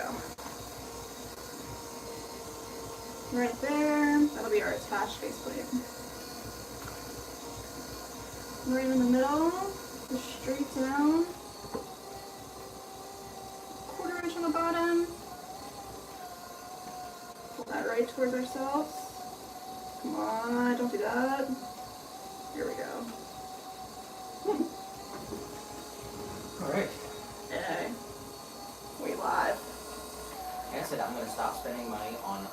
go. Right there. That'll be our attached faceplate. Right in the middle. Just straight down. 1/4 inch on the bottom. Pull that right towards ourselves. Come on, don't do that. Here we go. Alright. Hey. We live. Like I said, I'm going to stop spending money on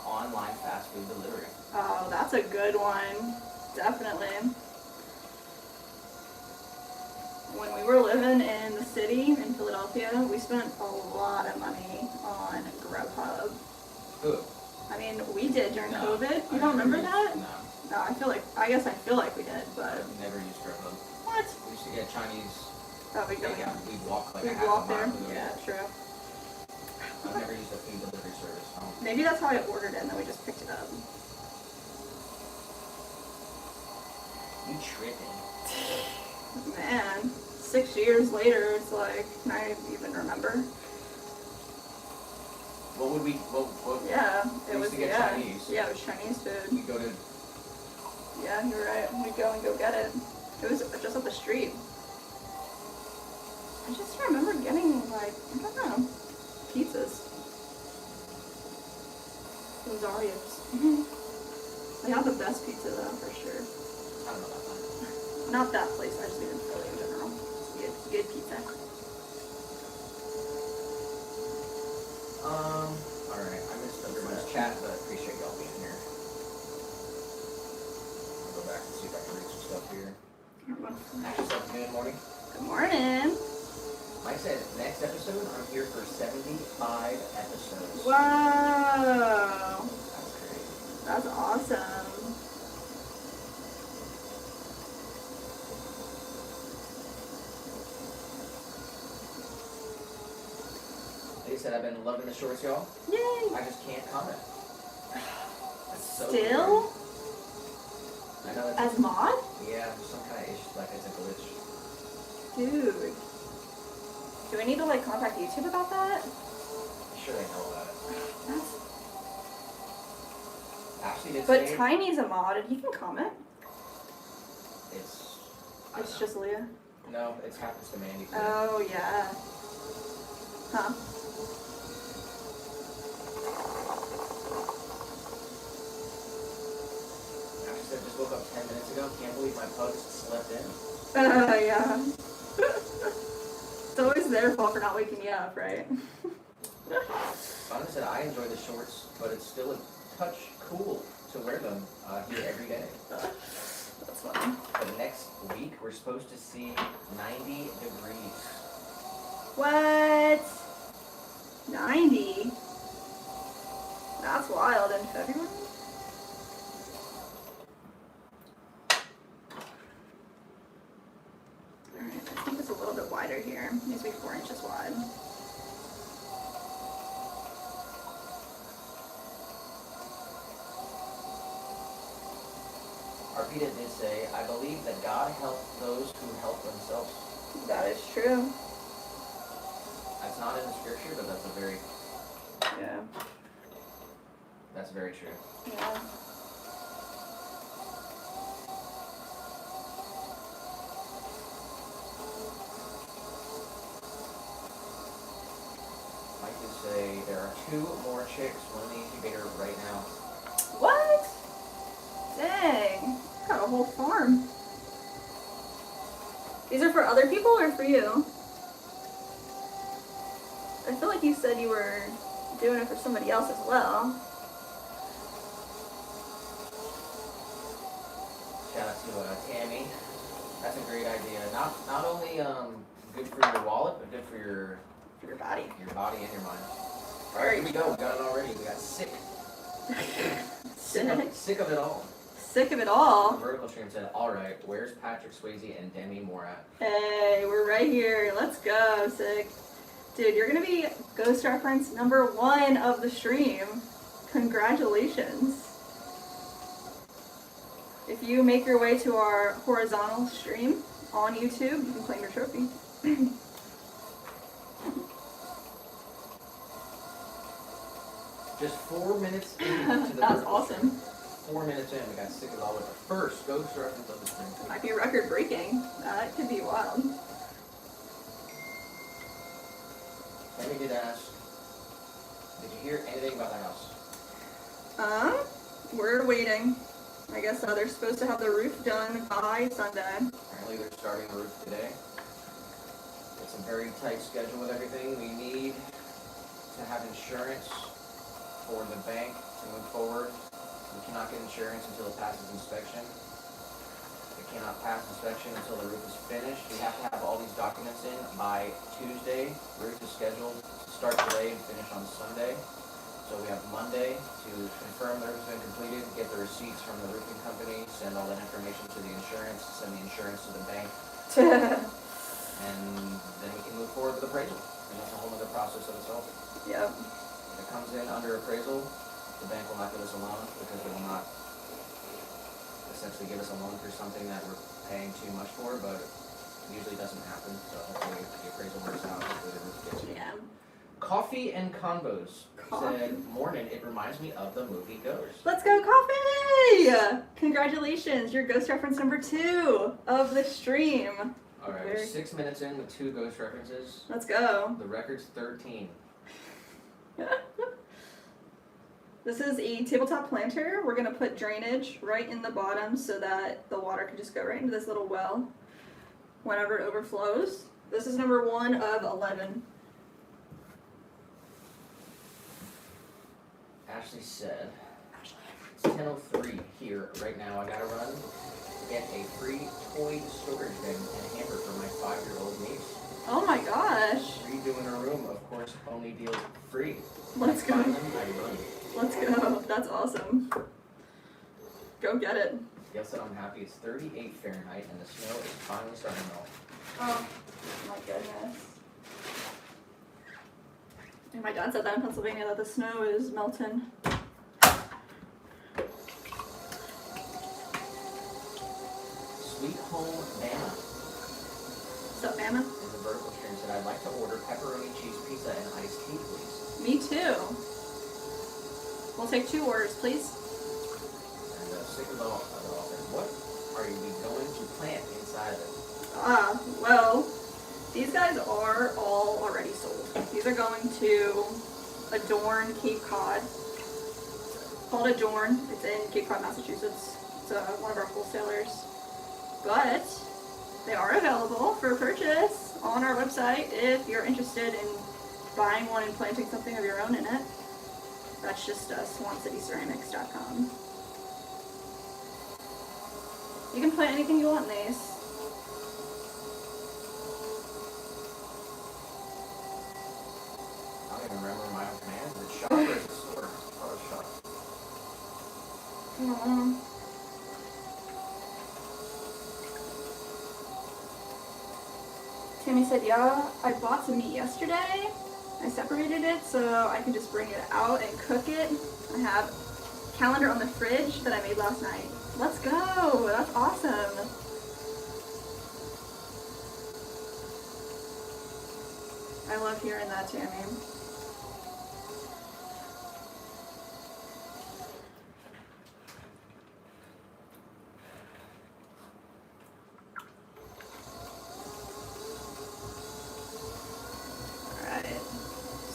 online fast food delivery. Oh, that's a good one. Definitely. When we were living in the city in Philadelphia, we spent a lot of money on Grubhub. Who? I mean, we did during No, COVID. You don't remember that? No. No, I guess I feel like we did, but. I've never used Grubhub. What? We used to get Chinese Oh, we go. takeout. We'd walk like We a half walk a there. mile to go Yeah, get it. true. I've never used a food delivery service. Maybe that's how I ordered it and then we just picked it up. You tripping. Man, 6 years later, it's like, can I even remember? What would we, what Yeah, we it used was, to get yeah. Chinese. Yeah, it was Chinese food. You go to, Yeah, you're right. We'd go and go get it. It was just up the street. I just remember getting, like, I don't know, pizzas. Rosarios. They have the best pizza, though, for sure. I don't know about that. Not that place, I just mean in Philly in general. It's good pizza. Alright, I missed everyone's chat, but I appreciate y'all being here. I'll go back and see if I can read some stuff here. Actually, said good morning. Good morning. Mike said, next episode, I'm here for 75 episodes. Wow. That's crazy. That's awesome. They said, I've been loving the shorts, y'all. Yay. I just can't comment. That's so Still? weird. I know it's As mod? yeah, some kind of issue, like it's a glitch. Dude. Do we need to, like, contact YouTube about that? I'm sure they know about it. That's... Ashley did But say Tiny's a mod, and he can comment. it's. I It's don't just Leah. know. No, it happens to Mandy too. Oh, yeah. Huh. Ashley said, just woke up 10 minutes ago. Can't believe my pugs slept in. Yeah. It's always their fault for not waking you up, right? Donna said, I enjoy the shorts, but it's still a touch cool to wear them here every day. That's funny. For the next week, we're supposed to see 90 degrees. What? 90? That's wild in February? Alright, I think it's a little bit wider here. It needs to be 4 inches wide. Arpita did say, I believe that God helped those who help themselves. That is true. That's not in the scripture, but that's Yeah. very true. Yeah. Mike would say, there are 2 more chicks running the incubator right now. What? Dang. Got a whole farm. These are for other people or for you? I feel like you said you were doing it for somebody else as well. Shout out to Tammy. That's a great idea. Not only good for your wallet, but good for your body. Your body and your mind. All right, here we go. We got it already. We got sick. Sick of it all. Sick of it all. Vertical Stream said, all right, where's Patrick Swayze and Demi Moore at? Hey, we're right here. Let's go, Sick. Dude, you're gonna be Ghost Reference #1 of the stream. Congratulations. If you make your way to our horizontal stream on YouTube, you can claim your trophy. Just 4 minutes into the That was virtual awesome. stream. 4 minutes in, we got sick of all with the first ghost reference of the stream. Might be record breaking. That could be wild. Tammy did ask, did you hear anything about the house? We're waiting. I guess they're supposed to have the roof done by Sunday. Apparently they're starting the roof today. It's a very tight schedule with everything. We need to have insurance for the bank to move forward. We cannot get insurance until it passes inspection. It cannot pass inspection until the roof is finished. We have to have all these documents in by Tuesday. Roof is scheduled to start today and finish on Sunday. So we have Monday to confirm the roof has been completed, get the receipts from the roofing company, send all that information to the insurance, send the insurance to the bank, and then we can move forward with appraisal. And that's a whole other process of itself. Yep. If it comes in under appraisal, the bank will not give us a loan because they will not essentially give us a loan for something that we're paying too much for, but it usually doesn't happen. So hopefully the appraisal works out, hopefully the roof gets it. Yeah. Coffee and Convos Coffee. said, morning, it reminds me of the movie Ghost. Let's go, Coffee! Congratulations, you're ghost reference number 2 of the stream. Alright, we're 6 minutes in with 2 ghost references. Let's go. The record's 13. This is a tabletop planter. We're gonna put drainage right in the bottom so that the water can just go right into this little well whenever it overflows. This is number 1 of 11. Ashley said, it's 10:03 here right now. I gotta run get a free toy storage bin and hamper for my 5-year-old niece. Oh my gosh. Redoing her room, of course, only deals free. Let's go. Find them, I run. Let's go. That's awesome. Go get it. Gail said, I'm happy. It's 38 Fahrenheit and the snow is finally starting to melt. Oh my goodness. And my dad said that in Pennsylvania that the snow is melting. Sweet Home Mama What's up, Mama? in the vertical stream said, I'd like to order pepperoni cheese pizza and iced tea, please. Me too. We'll take 2 orders, please. And sick of the offer. What are you going to plant inside of it? Well, these guys are all already sold. These are going to Adorn Cape Cod. Called Adorn. It's in Cape Cod, Massachusetts. It's one of our wholesalers. But they are available for purchase on our website if you're interested in buying one and planting something of your own in it. That's just SwanCityCeramics.com. You can plant anything you want in these. I don't even remember my own command. Is it shop or is it store? Oh, it's shop. Tammy said, yeah, I bought some meat yesterday. I separated it so I can just bring it out and cook it. I have a calendar on the fridge that I made last night. Let's go. That's awesome. I love hearing that, Tammy.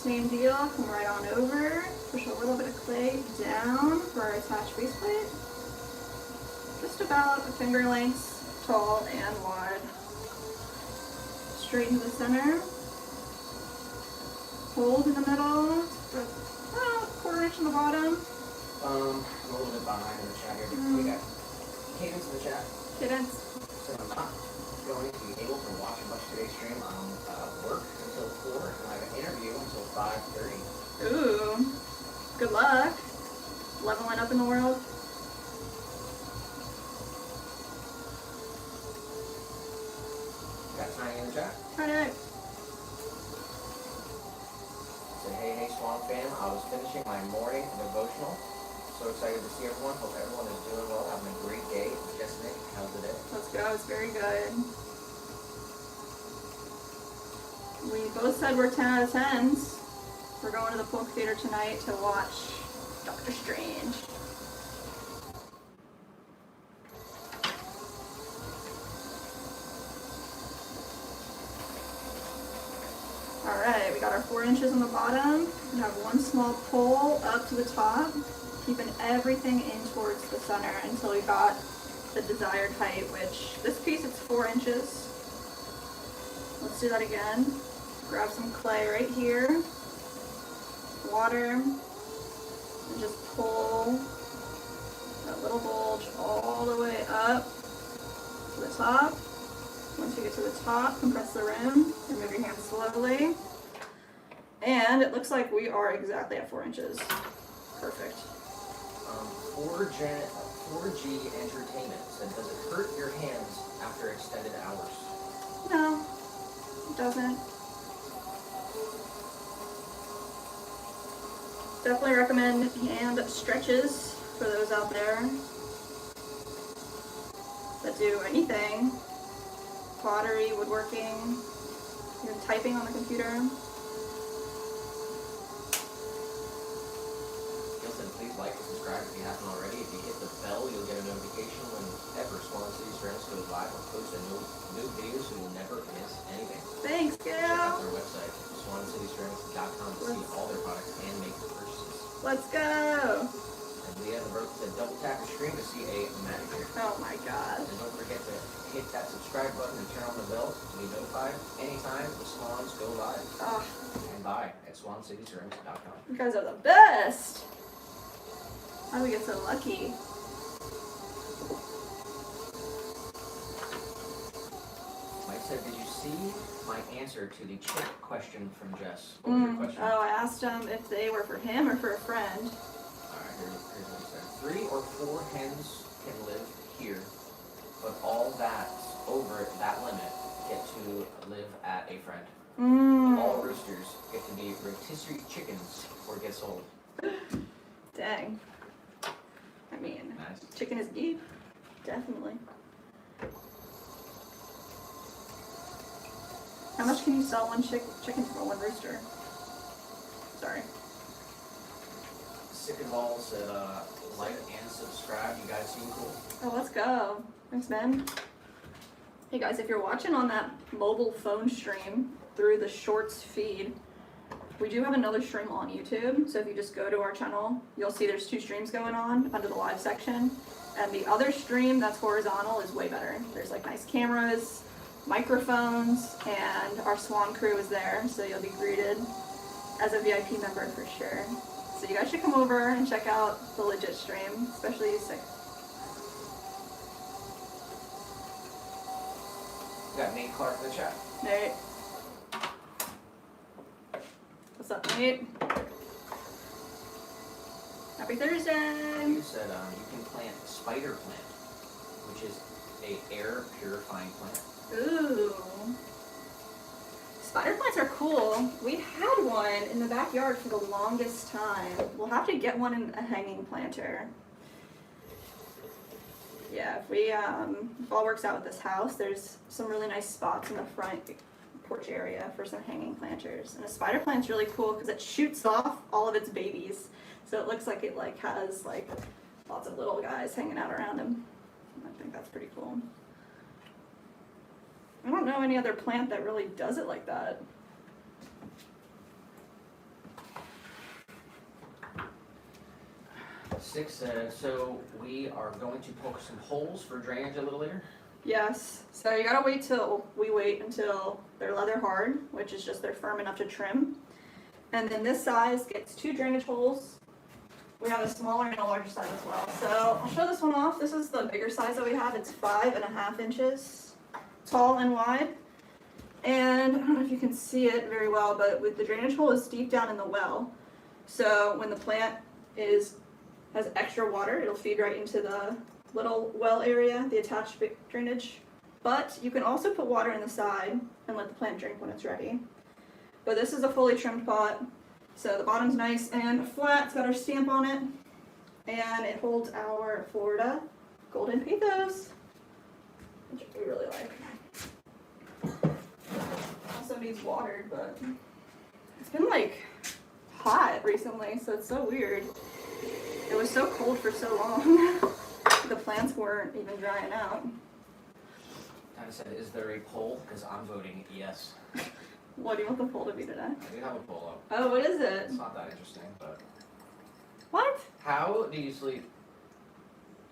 Same deal, come right on over, push a little bit of clay down for our attached faceplate. Just about a finger length tall and wide. Straight into the center. Hold in the middle, for about a quarter inch in the bottom. I'm a little bit behind in the chat here. We got Cadence in the chat. Cadence. So I'm not going to be able to watch much today's stream. I'm work until 4 and I have an interview until 5:30. Ooh, good luck. Leveling up in the world. Got Tiny in the chat. Alright. Said, hey, Swan fam. I was finishing my morning devotional. So excited to see everyone. Hope everyone is doing well, having a great day. Just Nick, how's the day? Let's go, it's very good. We both said we're 10 out of 10s. We're going to the Polk Theater tonight to watch Doctor Strange. Alright, we got our 4 inches on the bottom. We have one small pole up to the top, keeping everything in towards the center until we got the desired height, which this piece it's 4 inches. Let's do that again. Grab some clay right here, water, and just pull that little bulge all the way up to the top. Once you get to the top, compress the rim, remove your hand slowly. And it looks like we are exactly at 4 inches. Perfect. 4G Entertainment said, does it hurt your hands after extended hours? No, it doesn't. Definitely recommend hand stretches for those out there that do anything. Pottery, woodworking, even typing on the computer. Listen, please like and subscribe if you haven't already. If you hit the bell, you'll get a notification whenever Swan City Ceramics goes live or post a new video, so you'll never miss anything. Thanks, Check out Gail. their website, swancityceramics.com, to see all their products and make the purchases. Let's go. And Leah the Broke said, double tap your screen to see a magic trick. Oh my God. And don't forget to hit that subscribe button and turn on the bell to be notified anytime the Swans go live. Oh, And buy at swancityceramics.com. you guys are the best. How do we get so lucky? Mike said, did you see my answer to the chick question from Jess? What was your question? Oh, I asked him if they were for him or for a friend. Alright, here's what he said. 3 or 4 hens can live here, but all that's over that limit get to live at a friend. All roosters get to be rotisserie chickens or get sold. Dang. I mean, Nice. chicken is deep. Definitely. How much can you sell one chicken for one rooster? Sorry. Sick and Ball said, like and subscribe. You guys seem cool. Oh, let's go. Thanks, Ben. Hey guys, if you're watching on that mobile phone stream through the Shorts feed, we do have another stream on YouTube. So if you just go to our channel, you'll see there's 2 streams going on under the live section. And the other stream that's horizontal is way better. There's like nice cameras, microphones, and our Swan crew is there. So you'll be greeted as a VIP member for sure. So you guys should come over and check out the legit stream, especially you sick. We got Nate Clark in the chat. Nate. What's up, Nate? Happy Thursday! You said you can plant spider plant, which is a air purifying plant. Ooh. Spider plants are cool. We had one in the backyard for the longest time. We'll have to get one in a hanging planter. Yeah, if we if all works out with this house, there's some really nice spots in the front porch area for some hanging planters. And a spider plant's really cool because it shoots off all of its babies. So it looks like it has lots of little guys hanging out around him. I think that's pretty cool. I don't know any other plant that really does it like that. Six said, so we are going to poke some holes for drainage a little later. Yes. So you gotta wait until they're leather hard, which is just they're firm enough to trim. And then this size gets 2 drainage holes. We have a smaller and a larger size as well. So I'll show this one off. This is the bigger size that we have. It's 5.5 inches tall and wide. And I don't know if you can see it very well, but with the drainage hole is deep down in the well. So when the plant has extra water, it'll feed right into the little well area, the attached drainage. But you can also put water in the side and let the plant drink when it's ready. But this is a fully trimmed pot, so the bottom's nice and flat. It's got our stamp on it, and it holds our Florida Golden Pothos, which we really like. Also needs watered, but it's been like recently, so it's so weird. It was so cold for so long. The plants weren't even drying out. Kind of said, is there a poll? Because I'm voting yes. What do you want the poll to be today? I do have a poll up. Oh, what is it? It's not that interesting, but What? how do you sleep?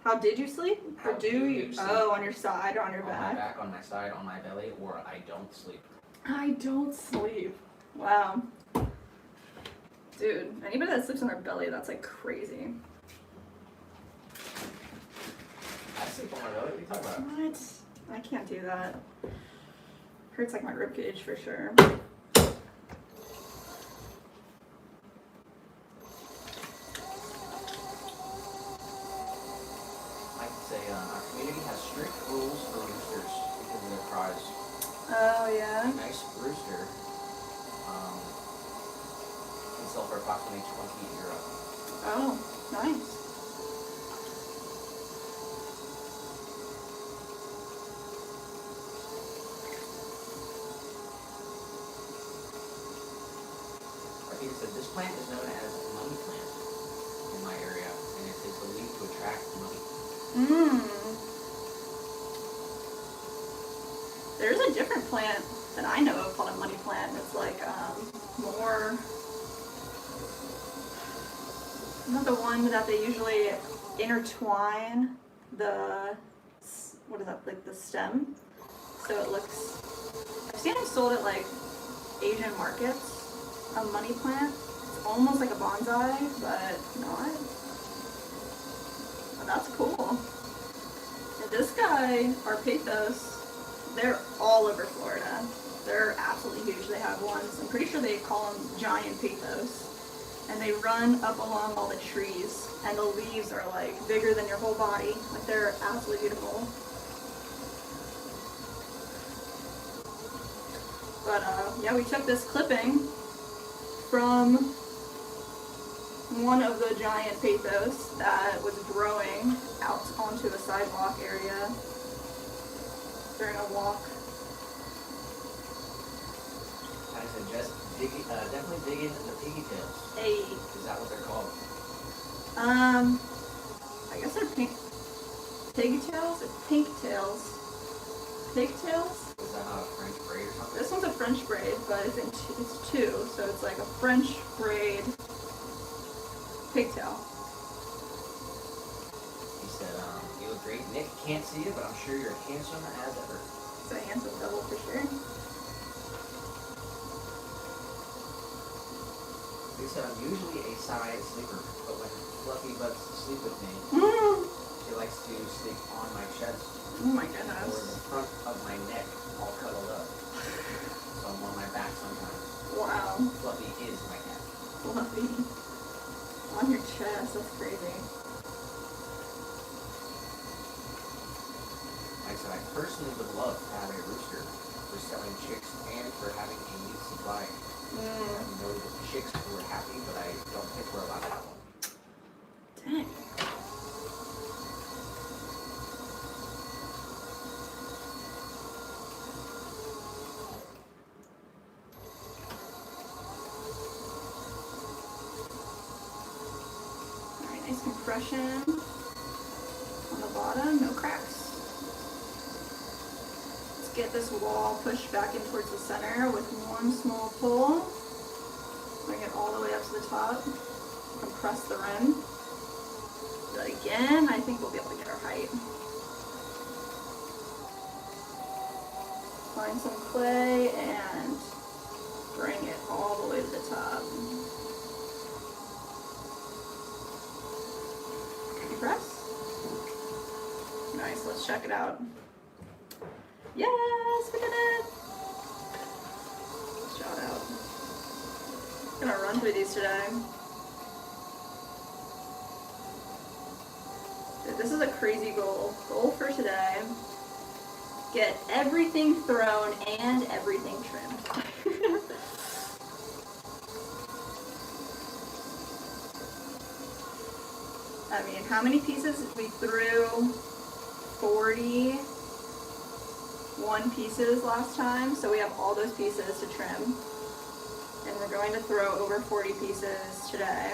How did you sleep? How Or do do you? you sleep? Oh, on your side or on your On my back? back, on my side, on my belly, or I don't sleep. I don't sleep. Wow. Dude, anybody that sleeps on their belly, that's like crazy. I sleep on my belly. What are you talking about? What? I can't do that. Hurts like my ribcage for sure. I could say our community has strict rules for roosters because of their cries. Oh, A yeah? nice rooster can sell for approximately €20. Oh, nice. I think it said this plant is known as money plant in my area, and it is believed to attract money. Mmm. There's a different plant that I know of called a money plant. It's like more, not the one that they usually intertwine the, what is that, like the stem? So it looks, I've seen them sold at like Asian markets, a money plant. It's almost like a bonsai, but not. But that's cool. And this guy, Arpathos, they're all over Florida. They're absolutely huge. They have ones, I'm pretty sure they call them giant pathos. And they run up along all the trees, and the leaves are like bigger than your whole body. Like they're absolutely beautiful. But yeah, we took this clipping from one of the giant pathos that was growing out onto the sidewalk area during a walk. I suggest definitely dig into the pigtails. Hey, Is that what they're called? I guess they're pigtails or pinktails. Pigtails? Is that not a French braid or something? This one's a French braid, but it's two, so it's like a French braid pigtail. He said, you look great. Nick can't see it, but I'm sure you're handsome as ever. It's a handsome double for sure. He said, I'm usually a side sleeper, but when Fluffy bugs to sleep with me, Oh she likes to sleep on my chest my or goodness. the front of my neck, all cuddled up. So I'm on my back sometimes. Wow. Fluffy is my cat. Fluffy. On your chest, that's crazy. Like I said, I personally would love to have a rooster for selling chicks and for having a meat supply. I know the chicks were happy, but I don't think we're allowed to have one. Dang. Alright, nice compression on the bottom, no cracks. Let's get this wall pushed back in towards the center with one small pull. Bring it all the way up to the top. Compress the rim. Do that again. I think we'll be able to get our height. Find some clay and bring it all the way to the top. Compress. Nice, let's check it out. Yes, we did it! Shout out. I'm gonna run through these today. Dude, this is a crazy goal. Goal for today. Get everything thrown and everything trimmed. I mean, how many pieces? We threw 41 pieces last time, so we have all those pieces to trim and we're going to throw over 40 pieces today.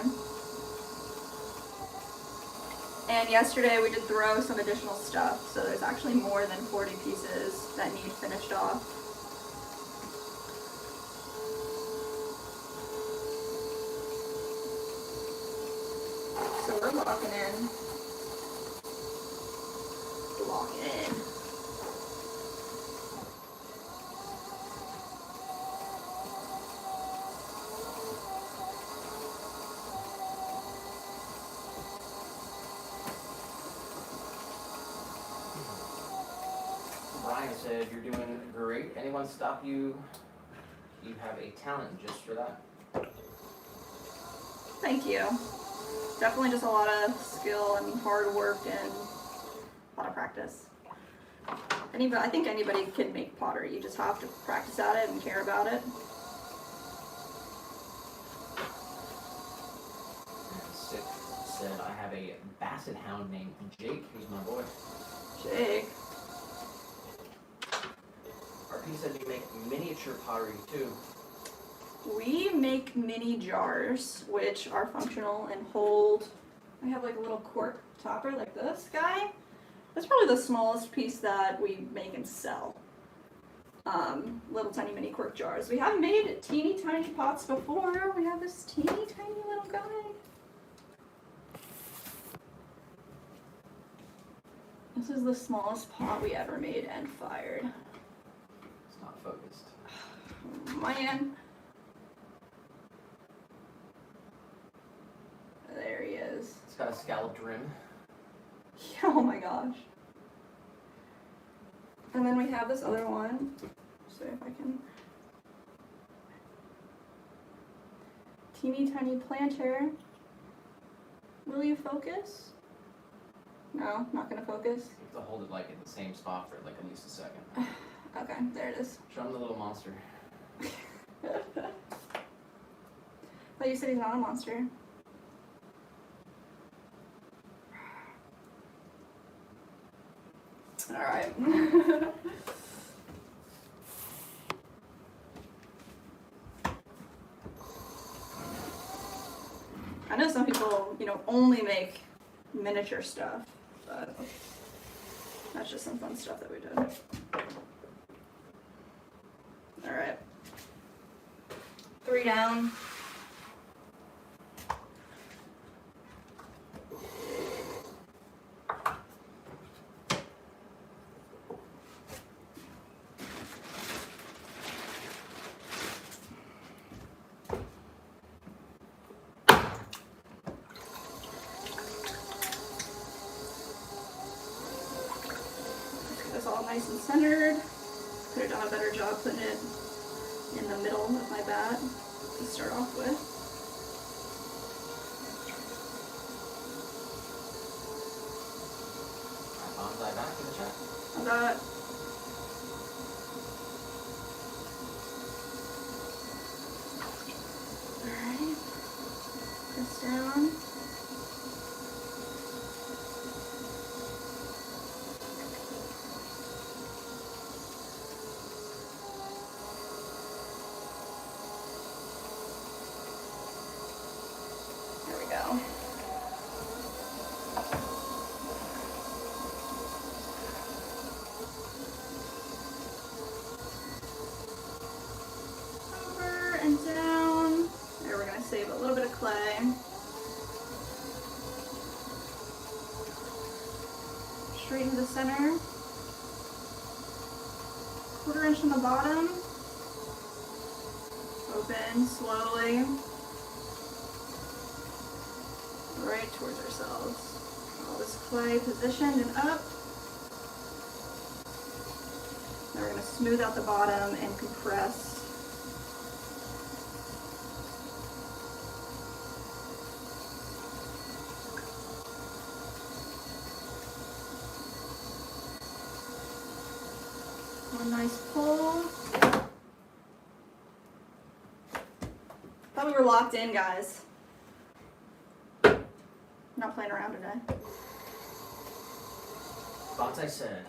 And yesterday we did throw some additional stuff, so there's actually more than 40 pieces that need finished off. So we're locking in. Lock in. Brian said you're doing great. Anyone stop you? You have a talent just for that. Thank you. Definitely just a lot of skill and hard work and a lot of practice. I think anybody can make pottery. You just have to practice at it and care about it. And Sick said I have a basset hound named Jake. He's my boy. Jake. RP said you make miniature pottery too. We make mini jars, which are functional and hold. I have like a little cork topper like this guy. That's probably the smallest piece that we make and sell. Little tiny mini cork jars. We have made teeny tiny pots before. We have this teeny tiny little guy. This is the smallest pot we ever made and fired. It's not focused. Man. There he is. It's got a scalloped rim. Oh my gosh. And then we have this other one. See if I can. Teeny tiny planter. Will you focus? No, not gonna focus. You have to hold it like in the same spot for like at least a second. Okay, there it is. Show him the little monster. But you said he's not a monster. Alright. I know some people, only make miniature stuff, but that's just some fun stuff that we did. Alright. 3 down. This all nice and centered. Could have done a better job putting it in the middle of my bat to start off with. Bonsai back in the chat. I got alright. This down. There we go. Over and down. There, we're gonna save a little bit of clay. Straight into the center. 1/4 inch from the bottom. Open slowly. Right towards ourselves. All this clay positioned and up. Now we're going to smooth out the bottom and compress. One nice pull. Thought we were locked in, guys. Not playing around today. Bonsai said,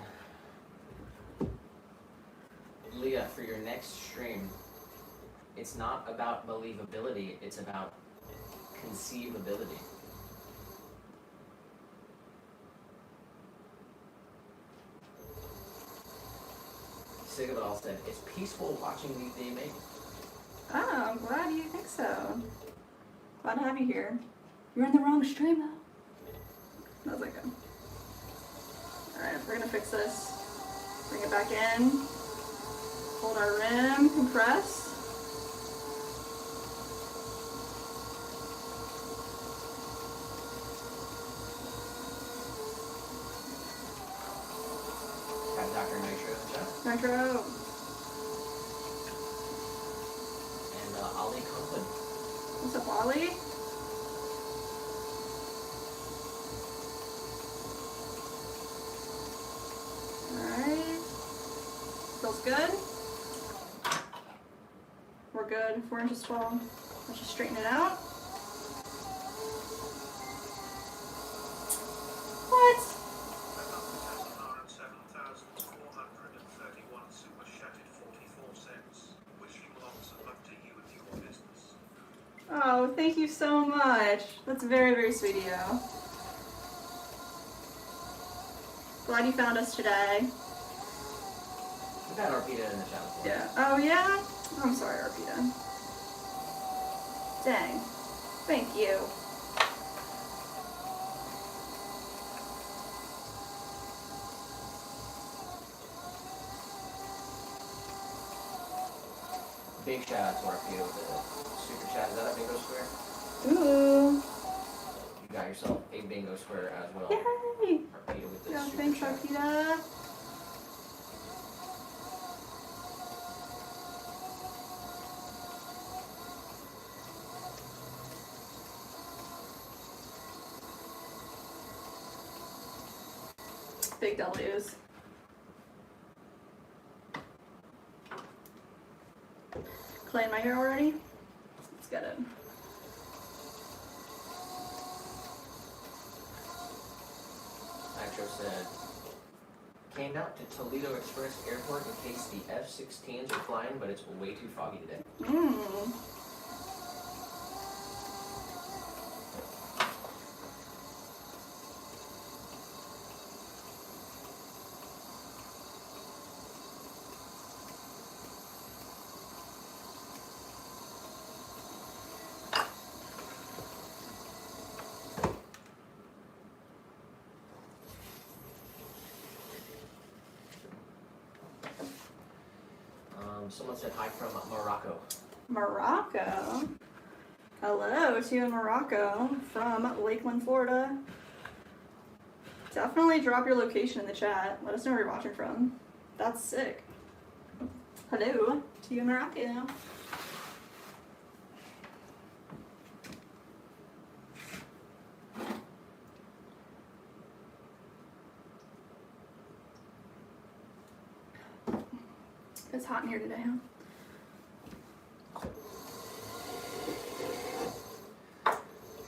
Leah, for your next stream, it's not about believability, it's about conceivability. Sigabal said, it's peaceful watching these be made. Oh, I'm glad you think so. Glad to have you here. You're in the wrong stream though. How's that go? Alright, we're gonna fix this. Bring it back in. Hold our rim, compress. Got Dr. Nitro in the chat. Nitro. And Ali Conklin. What's up, Ollie? Alright. Feels good. We're good. 4 inches tall. Let's just straighten it out. What? Oh, thank you so much. That's very, very sweet of you. Glad you found us today. We've got Arpita in the chat before. Yeah. Oh, yeah? I'm sorry, Arpita. Dang. Thank you. Big shout out to Arpita with the super chat. Is that a bingo square? Ooh. You got yourself a bingo square as well. Yay. Arpita with the Yeah, super thanks, chat. Arpita. Big W's. Clay in my hair already? Let's get it. Nitro said, came out to Toledo Express Airport in case the F-16s are flying, but it's way too foggy today. Mmm. Someone said hi from Morocco. Morocco. Hello to you in Morocco from Lakeland, Florida. Definitely drop your location in the chat. Let us know where you're watching from. That's sick. Hello to you in Morocco. It's hot in here today, huh?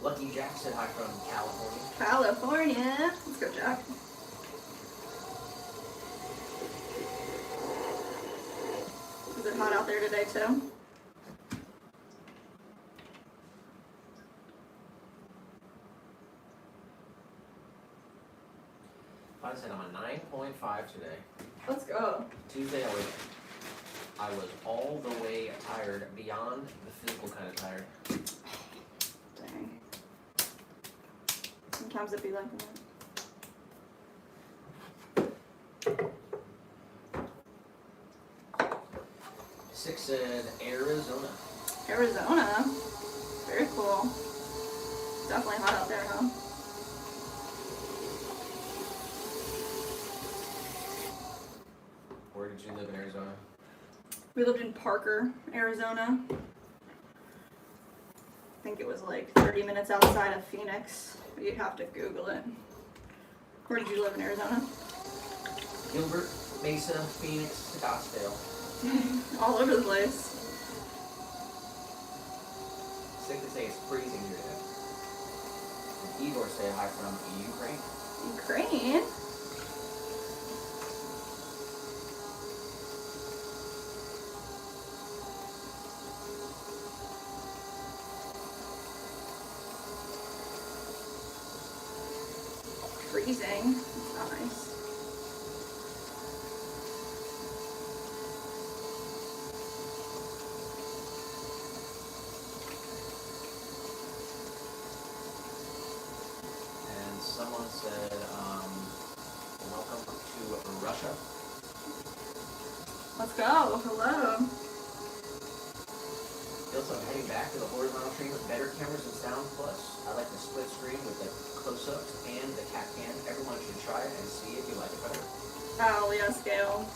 Lucky Jack said hi from California. California. Let's go, Jack. Is it hot out there today, too? I said I'm a 9.5 today. Let's go. Tuesday I was all the way tired, beyond the physical kind of tired. Dang. Sometimes it be like that. 6 said Arizona. Arizona. Very cool. Definitely hot out there, huh? Where did you live in Arizona? We lived in Parker, Arizona. I think it was like 30 minutes outside of Phoenix. You'd have to Google it. Where did you live in Arizona? Gilbert, Mesa, Phoenix, Scottsdale. All over the place. Sick to say it's freezing here today. And Igor said hi from Ukraine. Ukraine? freezing. It's not nice. And someone said, welcome to Russia. Let's go. Hello. Feels like I'm heading back to the horizontal stream with better cameras and sound. Plus, I like the split screen with the close-ups and the cat cam. Everyone should try it and see if you like it better. Oh, yes, Gail.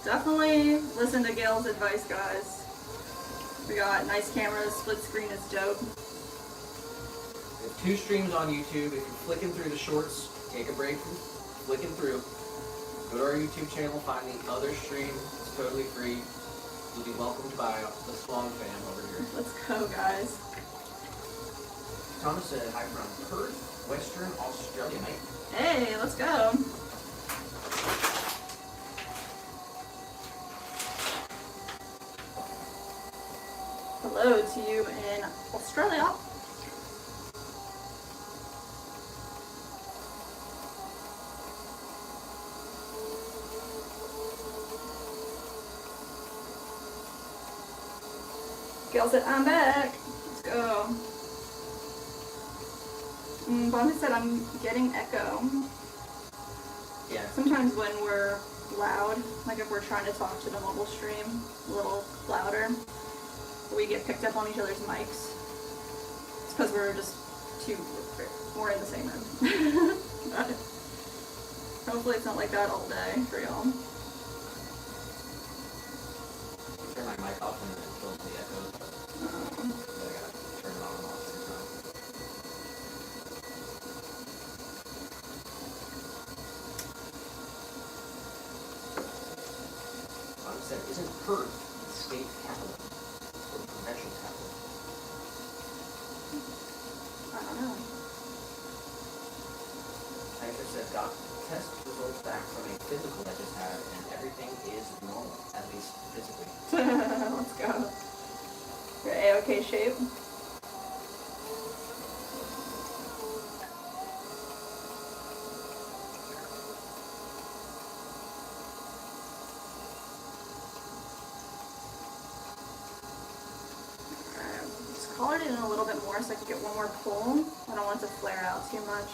Definitely listen to Gail's advice, guys. We got nice cameras, split screen is dope. We have 2 streams on YouTube. If you're flicking through the shorts, take a break from flicking through. Go to our YouTube channel, find the other stream. It's totally free. You'll be welcomed by the Swung fam over here. Let's go, guys. Thomas said hi from Perth, Western Australia, mate. Hey, let's go. Hello to you in Australia. Gail said, I'm back. Let's go. Bonnie said, I'm getting echo. Yeah. Sometimes when we're loud, like if we're trying to talk to the mobile stream a little louder, we get picked up on each other's mics. It's because we're in the same room. But hopefully it's not like that all day for y'all. Turn my mic off and it kills the echoes, but I gotta turn it on and off at the same time. Said, isn't Perth the state capital or the provincial capital? I don't know. I just said, got test results back from a physical I just had, and everything is normal, at least physically. Let's go. Your A-OK shape. Color it in a little bit more so I can get one more pull. I don't want it to flare out too much.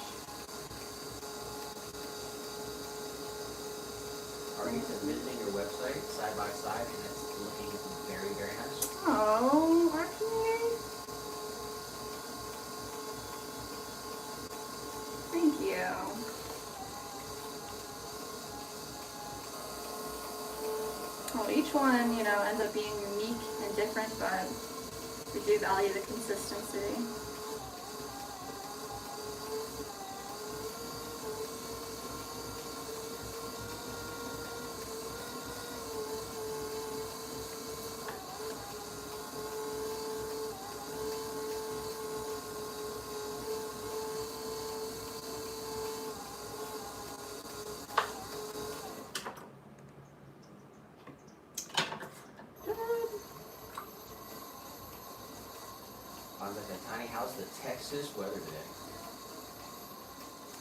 Arby's is visiting your website side by side, and it's looking very, very nice. Oh, Archie. Thank you. Well, each one, you know, ends up being unique and different, but we do value the consistency. Sounds like a tiny house, the Texas weather today.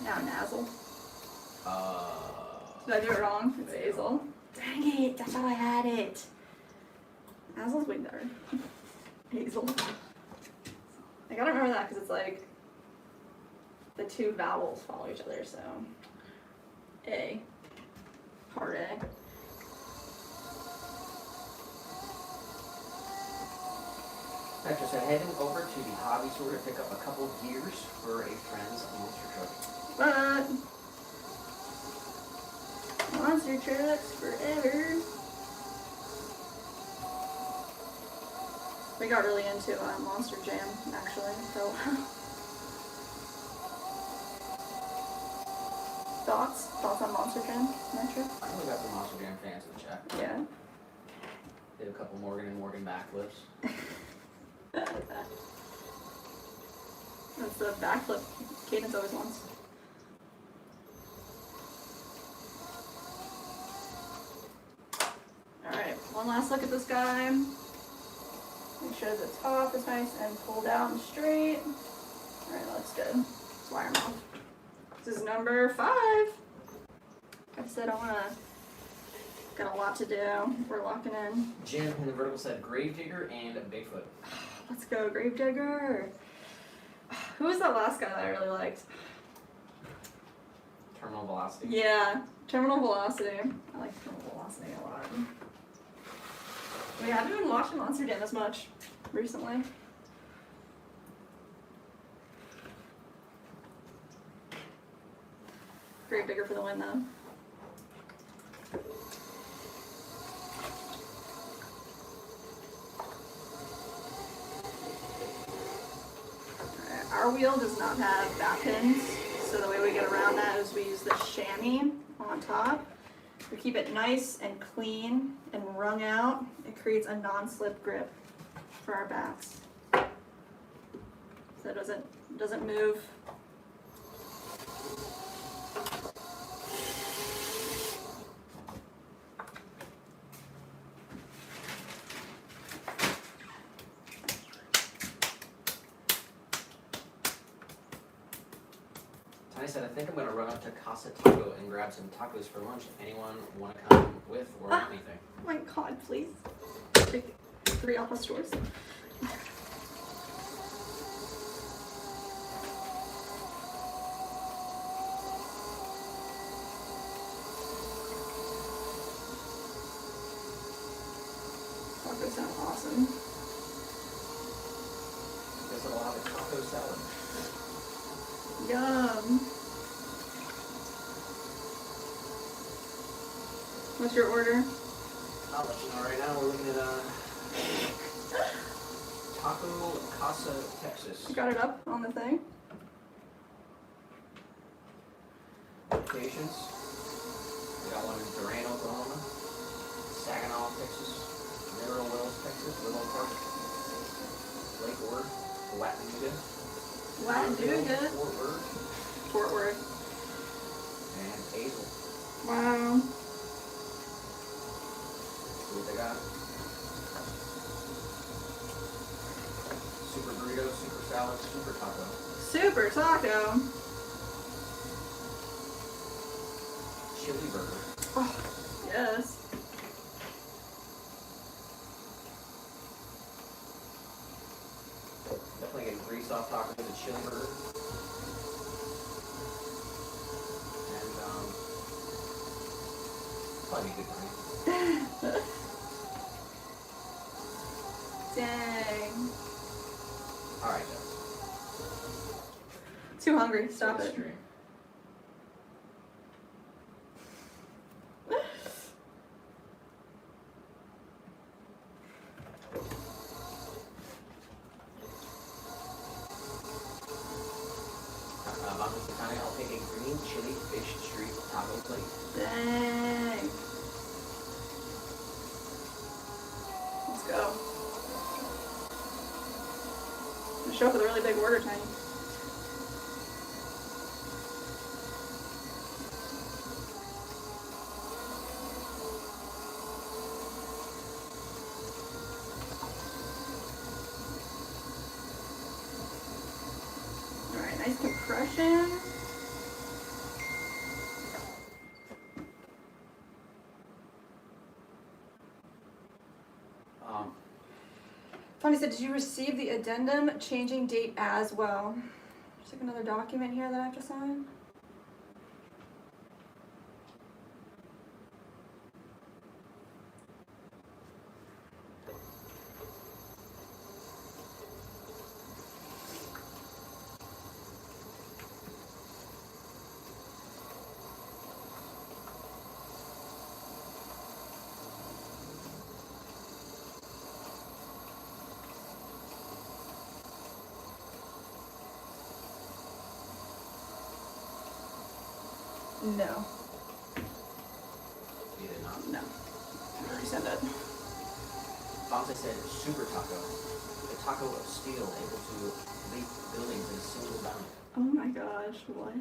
Now Nazzle. Did I do it wrong? It's Hazel. Dang it, that's how I had it. Nazzle's way better. Hazel. I gotta remember that because it's like the 2 vowels follow each other, so A. Hard A. Petra said, heading over to the hobby store to pick up a couple gears for a friend's monster truck. But monster trucks forever. We got really into Monster Jam actually for a while. Thoughts on Monster Jam, Metro? I know we got some Monster Jam fans in the chat. Yeah. Did a couple Morgan and Morgan backflips. That's the backflip Cadence always wants. Alright, one last look at this guy. Make sure the top is nice and pulled out and straight. Alright, that's good. Let's wire him off. This is number 5. Like I said, got a lot to do. We're locking in. Jim in the vertical said Gravedigger and Bigfoot. Let's go, Gravedigger. Who was that last guy that I really liked? Terminal Velocity. Yeah, Terminal Velocity. I like Terminal Velocity a lot. We haven't been watching Monster Jam as much recently. Gravedigger for the win, though. Our wheel does not have back pins, so the way we get around that is we use the chamois on top. We keep it nice and clean and wrung out. It creates a non-slip grip for our backs, so it doesn't move. Tiny said, I think I'm going to run up to Casa Taco and grab some tacos for lunch. Anyone want to come with or anything? Oh my god, please. Take 3 Alpha stores. Tacos sound awesome. Guess I'll have a taco salad. Yum. What's your order? I'll let you know right now. We're looking at Taco Casa, Texas. You got it up on the thing? Locations. We got one in Durant, Oklahoma, Saginaw, Texas, Mineral Wells, Texas, Little Park, Lake Ord, Wattanooga, Wattanooga. Fort Worth, Fort Worth. and Hazel. Wow. See what they got? Super burrito, super salad, super taco. Super taco. Chili burger. Oh, yes. Definitely get grease off taco with a chili burger. And probably be good for me. Dang. Alright, Jess. Too hungry. Stop Good it. stream. I'll take a green chili fish street taco plate. Dang. Let's go. Show up with a really big order, Tiny. Alright, nice compression. Tony said, did you receive the addendum changing date as well? There's like another document here that I have to sign. No. You did not. No. I already sent it. Bonte said super taco. The taco of steel able to leap buildings in a single bound. Oh my gosh, what?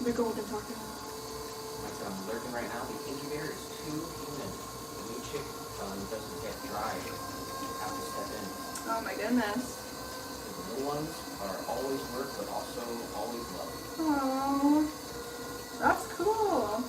The golden taco. Like I said, I'm lurking right now. The incubator is too humid. The new chick doesn't get dry. You have to step in. Oh my goodness. The The little ones are always work, but also always love. Oh, that's cool.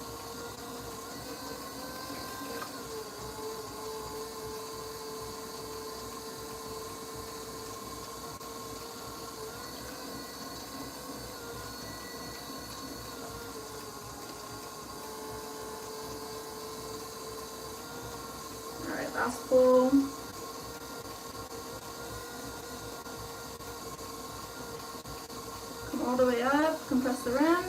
Alright, last pull. Come all the way up, compress the rim.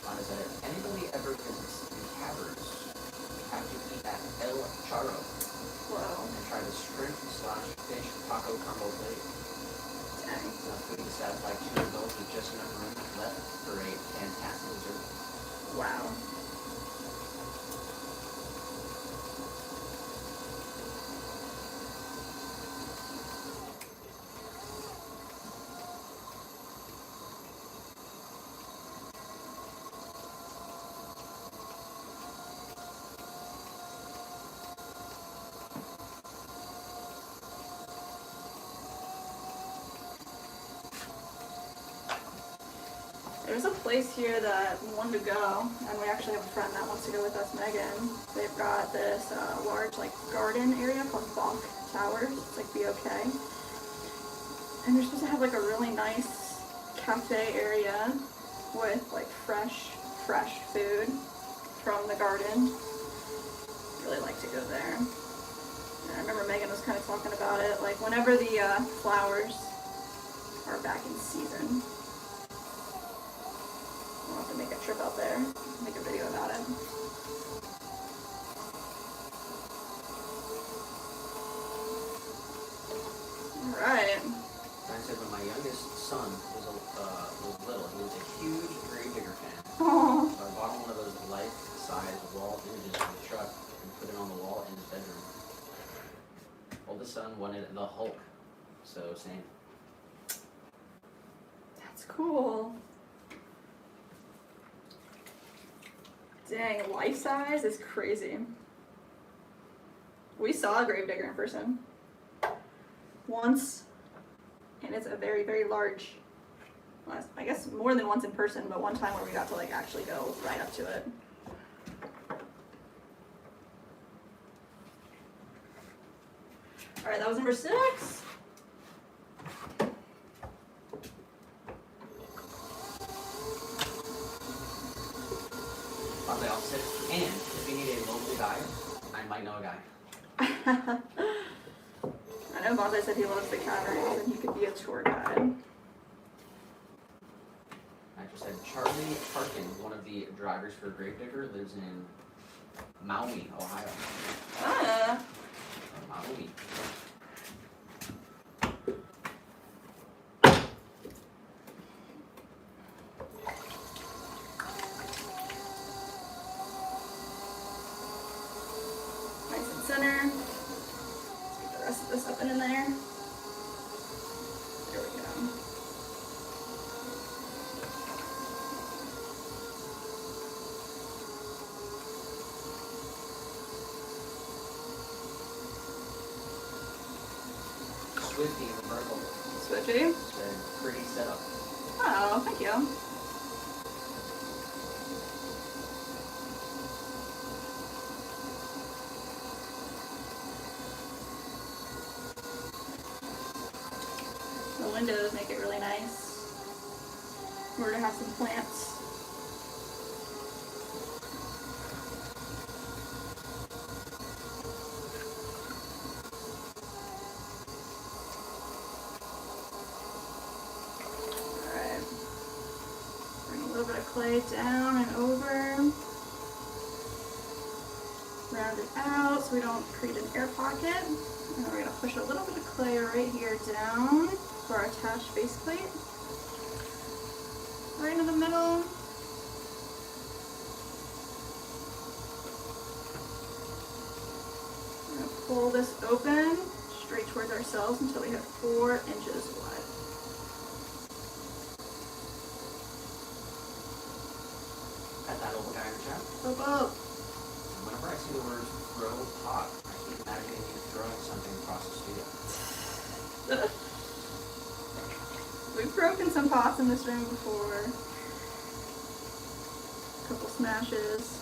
Honestly, if anybody ever visits the caverns, you have to eat at El Charro Whoa. and try the shrimp/fish taco combo plate. Dang. It's enough food to satisfy 2 adults with just enough room left for a fantastic dessert. Wow. There's a place here that we wanted to go, and we actually have a friend that wants to go with us, Megan. They've got this large like garden area called Bonk Towers. It's like BOK. And they're supposed to have like a really nice cafe area with like fresh food from the garden. Really like to go there. And I remember Megan was kind of talking about it, like whenever the flowers are back in season. We'll have to make a trip out there, make a video about it. Alright. I said when my youngest son was little, he was a huge Gravedigger fan. Oh, So I bought him one of those life-size wall images for the truck and put it on the wall in his bedroom. Oldest son wanted the Hulk, so same. that's cool. Dang, life size is crazy. We saw a Gravedigger in person once, and it's a very, very large, well, I guess more than once in person, but one time where we got to like actually go right up to it. Alright, that was number 6. On the opposite, and if you need a local guide, I might know a guy. I know Bonte said he loves the caverns and he could be a tour guide. I just said Charlie Parkin, one of the drivers for Gravedigger, lives in Maui, Ohio. Ah, Maui. nice and center. Let's get the rest of this up and in there. There we go. Swifty in the vertical. Switchy. Said pretty setup. Oh, thank you. The windows make it really nice. We're gonna have some plants. Alright. Bring a little bit of clay down and over. Round it out so we don't create an air pocket. And then we're gonna push a little bit of clay right here down for our attached base plate. Right in the middle. We're gonna pull this open straight towards ourselves until we hit 4 inches wide. Got that old guy in the chat. Up, up. Whenever I see the words grow pot, I keep imagining you throwing something across the studio. broken some pots in this room before. A couple smashes.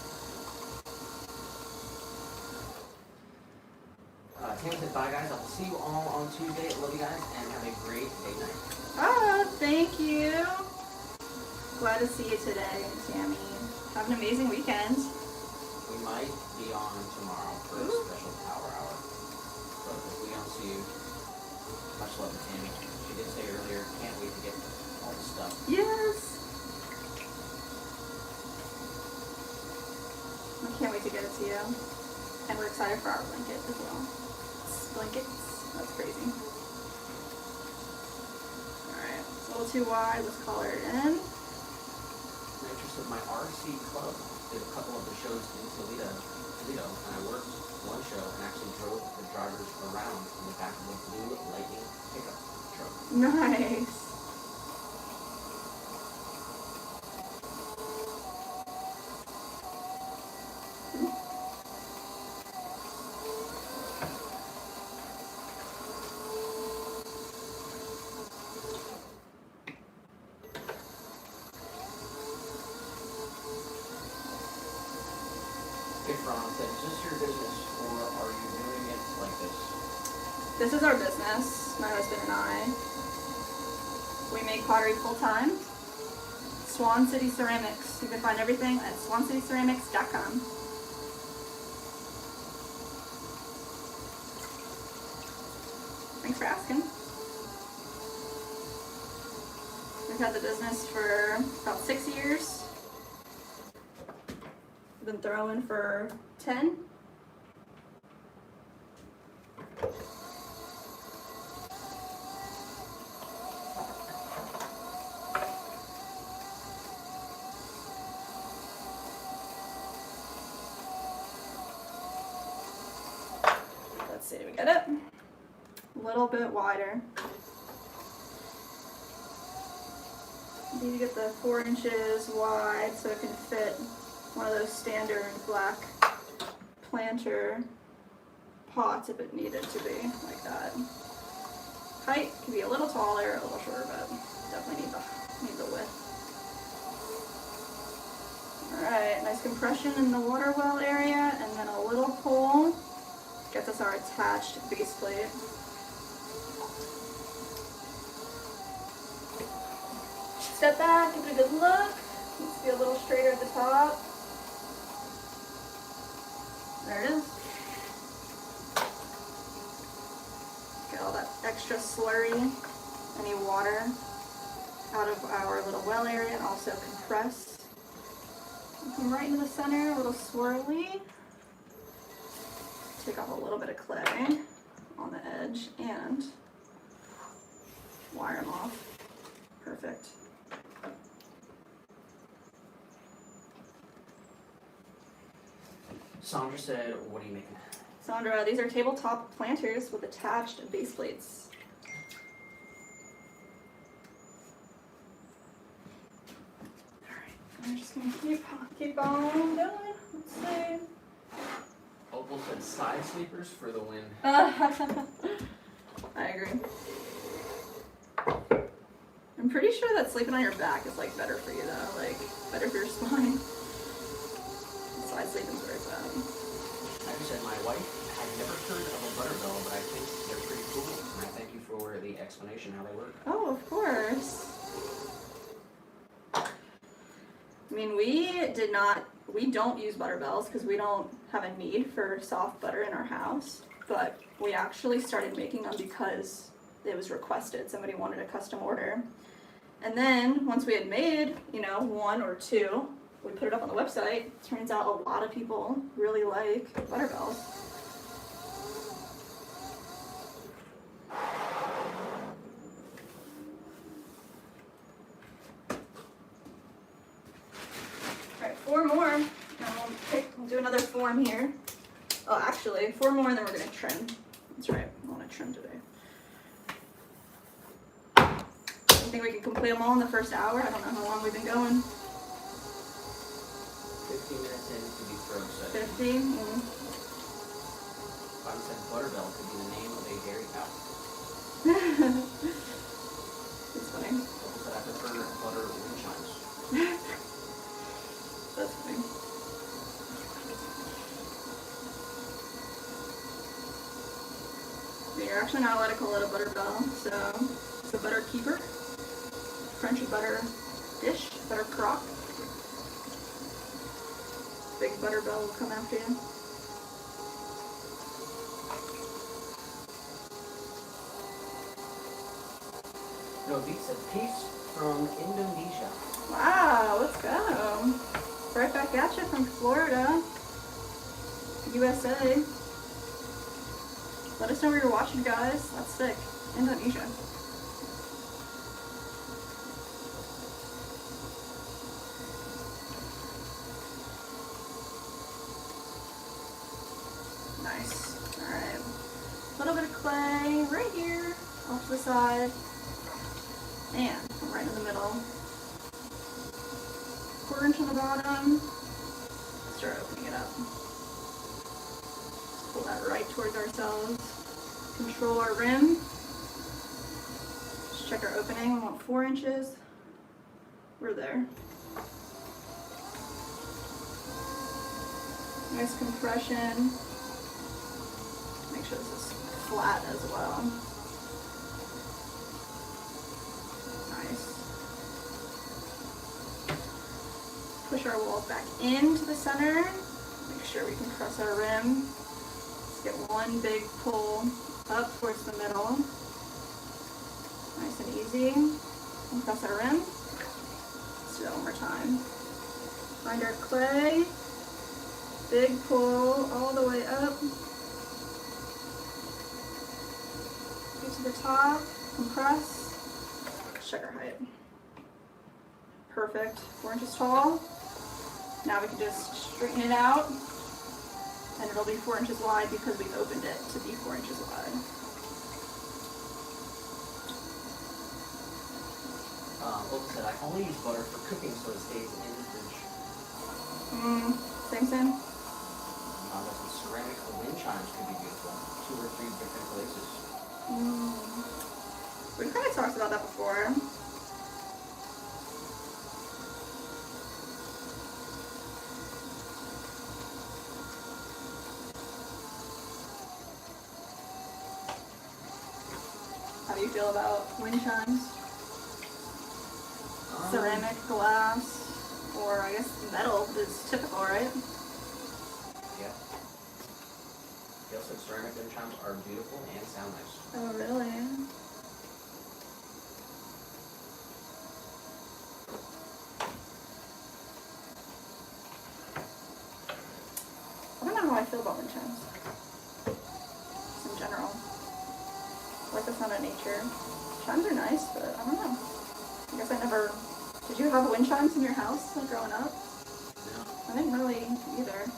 Tammy said bye guys, I'll see you all on Tuesday. Love you guys and have a great date night. Ah, thank you. Glad to see you today, Tammy. Have an amazing weekend. We might be on tomorrow for a special power hour. So if we don't see you, much love to Tammy. She did say earlier, can't wait to get all the stuff. Yes. I can't wait to get it to you. And we're excited for our blanket as well. Blankets. That's crazy. Alright, it's a little too wide. Let's color it in. In the interest of my RC club, did a couple of the shows in Toledo, and I worked one show and actually drove the drivers around in the back of a blue Lightning pickup truck. Nice. Ron said, is this your business or are you doing it like this? This is our business, my husband and I. We make pottery full time. Swan City Ceramics. You can find everything at swancityceramics.com. Thanks for asking. We've had the business for about 6 years. Been throwing for 10. Let's see, we get it? A little bit wider. Need to get the 4 inches wide so it can fit one of those standard black planter pots if it needed to be like that. Height can be a little taller, a little shorter, but definitely need the width. Alright, nice compression in the water well area, and then a little pull gets us our attached base plate. Step back, give it a good look. Needs to be a little straighter at the top. There it is. Get all that extra slurry, any water out of our little well area, and also compress. Come right into the center, a little swirly. Take off a little bit of clay on the edge and wire them off. Perfect. Sandra said, what are you making? Sandra, these are tabletop planters with attached base plates. Alright, I'm just gonna keep on going. Let's see. Opal said side sleepers for the win. I agree. I'm pretty sure that sleeping on your back is like better for you though, like better for your spine. Side sleeping's very bad. I just said my wife had never heard of a butterbell, but I think they're pretty cool. And I thank you for the explanation how they work. Oh, of course. I mean, we don't use butterbells because we don't have a need for soft butter in our house, but we actually started making them because it was requested. Somebody wanted a custom order. And then once we had made, 1 or 2, we put it up on the website. Turns out a lot of people really like butterbells. Alright, 4 more, and we'll do another form here. Oh, actually, 4 more and then we're going to trim. That's right, I want to trim today. You think we can complete them all in the first hour? I don't know how long we've been going. 15 minutes in to be throw set. 50? Mm. Bobby said butterbell could be the name of a dairy cow. It's funny. Opal you're actually not allowed to call it a butter bell, so it's a butter keeper. French butter dish, butter crock. Big butter bell will come after you. Novisa Peace from Indonesia. Wow, let's go. Right back at you from Florida, USA. Let us know where you're watching, guys. That's sick. Indonesia. Nice. Alright. A little bit of clay right here, off to the side. And right in the middle. 1/4 inch on the bottom. Start opening it up. Pull that right towards ourselves. Control our rim. Just check our opening. We want 4 inches. We're there. Nice compression. Make sure this is flat as well. Nice. Push our wall back into the center. Make sure we compress our rim. Let's get one big pull up towards the middle. Nice and easy. Compress our rim. Let's do that one more time. Find our clay. Big pull all the way up. Get to the top. Compress. Check our height. Perfect. 4 inches tall. Now we can just straighten it out, and it'll be 4 inches wide because we've opened it to be 4 inches wide. Olga said, I only use butter for cooking so it stays in the fridge. Same. There's some ceramic wind chimes could be beautiful. 2 or 3 different places. We've kind of talked about that before. How do you feel about wind chimes? Ceramic, glass, or I guess metal is typical, right? Yeah. They also said ceramic wind chimes are beautiful and sound nice. Oh, really? I don't know how I feel about wind chimes. Just in general. I like the sound of nature. Chimes are nice, but I don't know. I guess I never... Did you have wind chimes in your house like, growing up? No. I didn't really either.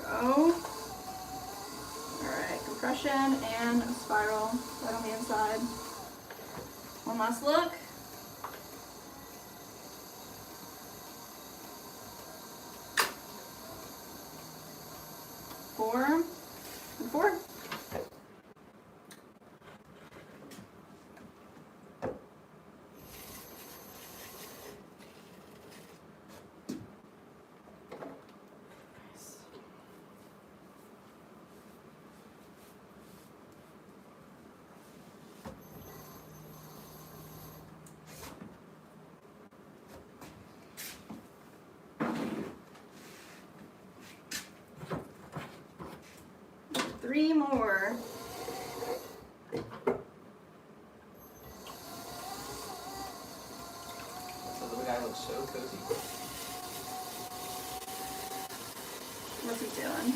Go. Alright, compression and a spiral right on the inside. One last look. Four and 4. Three more. The little guy looks so cozy. What's he doing?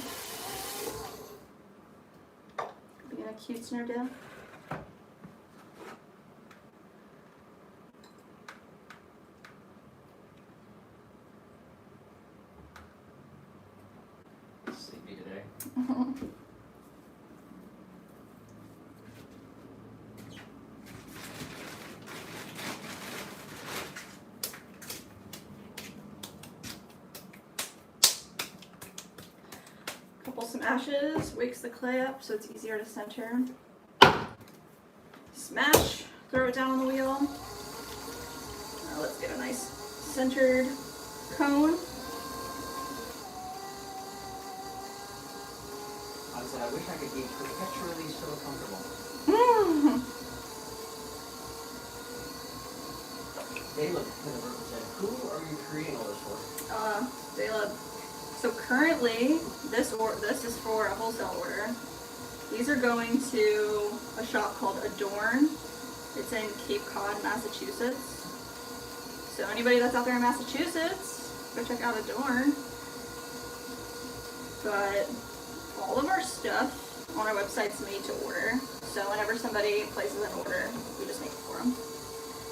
Being a cute Snurdale? Sleepy today. ashes wakes the clay up so it's easier to center. Smash, throw it down on the wheel. Now let's get a nice centered cone. Honestly, I wish I could be perpetually so comfortable. Caleb said, who are you creating all this for? Caleb. So currently, this is for a wholesale order. These are going to a shop called Adorn. It's in Cape Cod, Massachusetts. So anybody that's out there in Massachusetts, go check out Adorn. But all of our stuff on our website's made to order. So whenever somebody places an order, we just make it for them.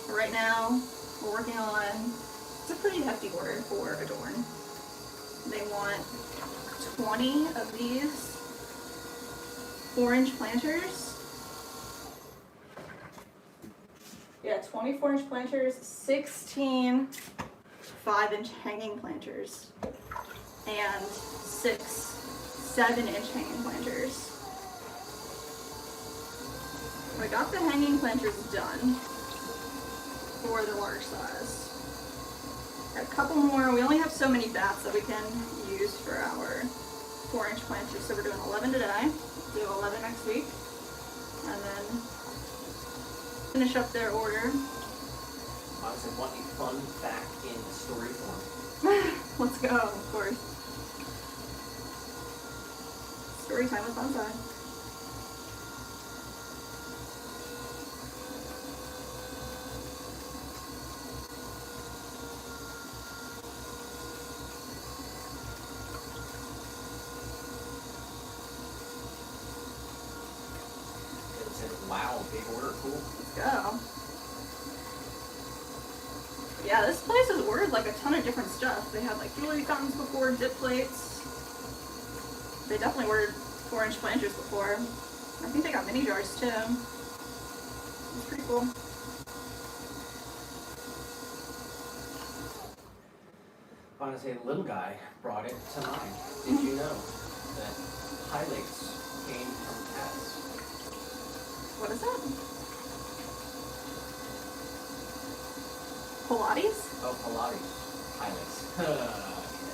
But right now, we're working on, it's a pretty hefty order for Adorn. They want 20 of these 4-inch planters. Yeah, 20 4-inch planters, 16 5-inch hanging planters, and 6 7-inch hanging planters. I got the hanging planters done for the large size. Got a couple more. We only have so many bats that we can use for our 4-inch planters, so we're doing 11 today. Do 11 next week, and then finish up their order. Honestly, want a fun fact in story form. Let's go, of course. Story time with Bonsai. Wow, big order, cool. Let's go. Yeah, this place has ordered like a ton of different stuff. They had like jewelry fountains before, dip plates. They definitely ordered 4-inch planters before. I think they got mini jars too. It's pretty cool. Honestly, a little guy brought it to mind. Did you know that highlights came from cats? What is that? Pilates? Oh, Pilates. Highlights.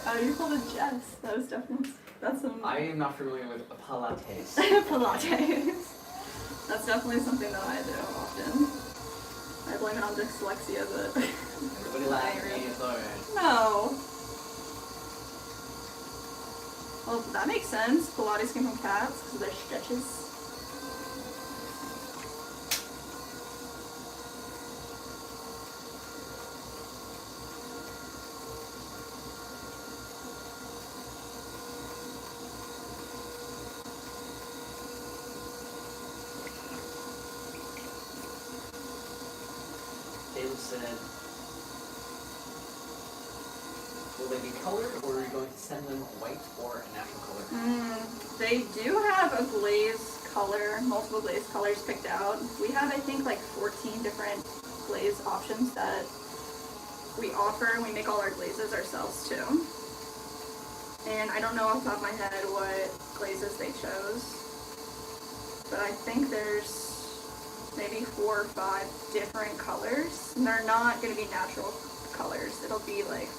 Oh, you're called a Jess. That was definitely, that's some... I am not familiar with Pilates. Pilates. That's definitely something that I do often. I blame it on dyslexia, but... Everybody laugh at me, it's alright. No. Well, that makes sense. Pilates came from cats because of their stretches. Caleb said, will they be colored, or are you going to send them white or a natural color? They do have a glaze color, multiple glaze colors picked out. We have, I think, like 14 different glaze options that we offer. We make all our glazes ourselves too. And I don't know off the top of my head what glazes they chose, but I think there's maybe 4 or 5 different colors, and they're not going to be natural colors. It'll be like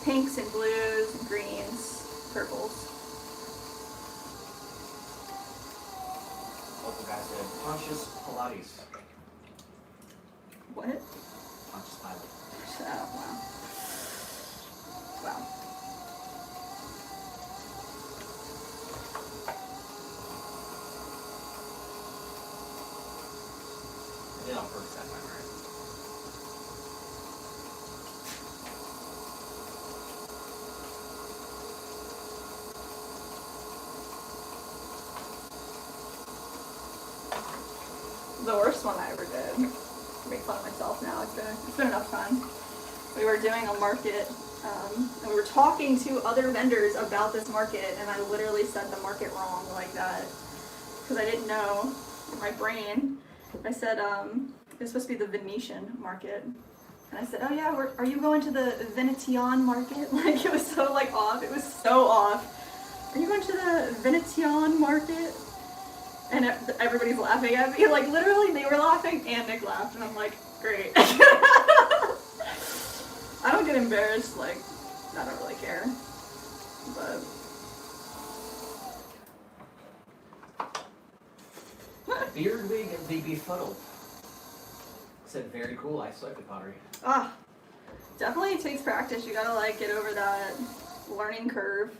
pinks and blues, and greens, purples. Local guy said, conscious Pilates. What? Conscious pilot. Oh, wow. Wow. I did on purpose that time, right? The worst one I ever did. Make fun of myself now. It's been enough fun. We were doing a market, and we were talking to other vendors about this market, and I literally said the market wrong like that because I didn't know in my brain. I said it's supposed to be the Venetian market, and I said, oh yeah, are you going to the Venetian market? Like it was so like off. It was so off. are you going to the Venetian market? And everybody's laughing at me. Like, literally, they were laughing and Nick laughed. And I'm like, great. I don't get embarrassed. Like, I don't really care. But... Beard wig and the befuddled. Said very cool. I selected pottery. Ah, definitely takes practice. You gotta like get over that learning curve.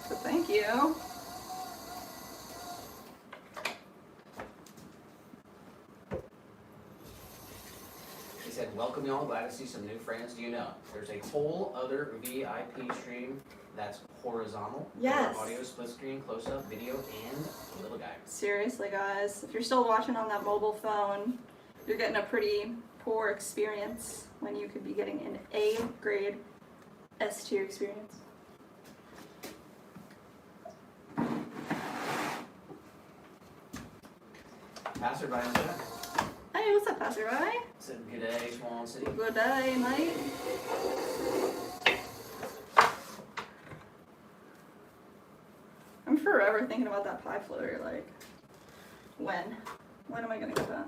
So thank you. He said, welcome y'all, glad to see some new friends. Do you know, there's a whole other VIP stream that's horizontal. Yes. Audio, split screen, close up, video, and little guy. Seriously, guys, if you're still watching on that mobile phone, you're getting a pretty poor experience when you could be getting an A grade S tier experience. Passerby in the chat. Hey, what's up, passerby? Said, good day, Swan City. Good day, mate. I'm forever thinking about that pie floater, like, when? When am I gonna get that?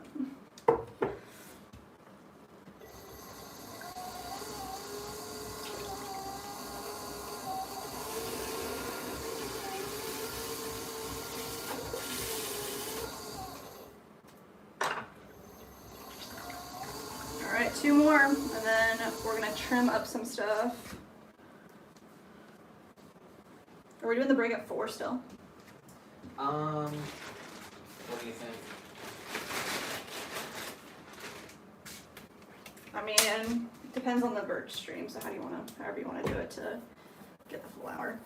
Alright, 2 more, and then we're gonna trim up some stuff. Are we doing the break at 4 still? What do you think? I mean, it depends on the Birch stream, so however you wanna do it to get the full hour.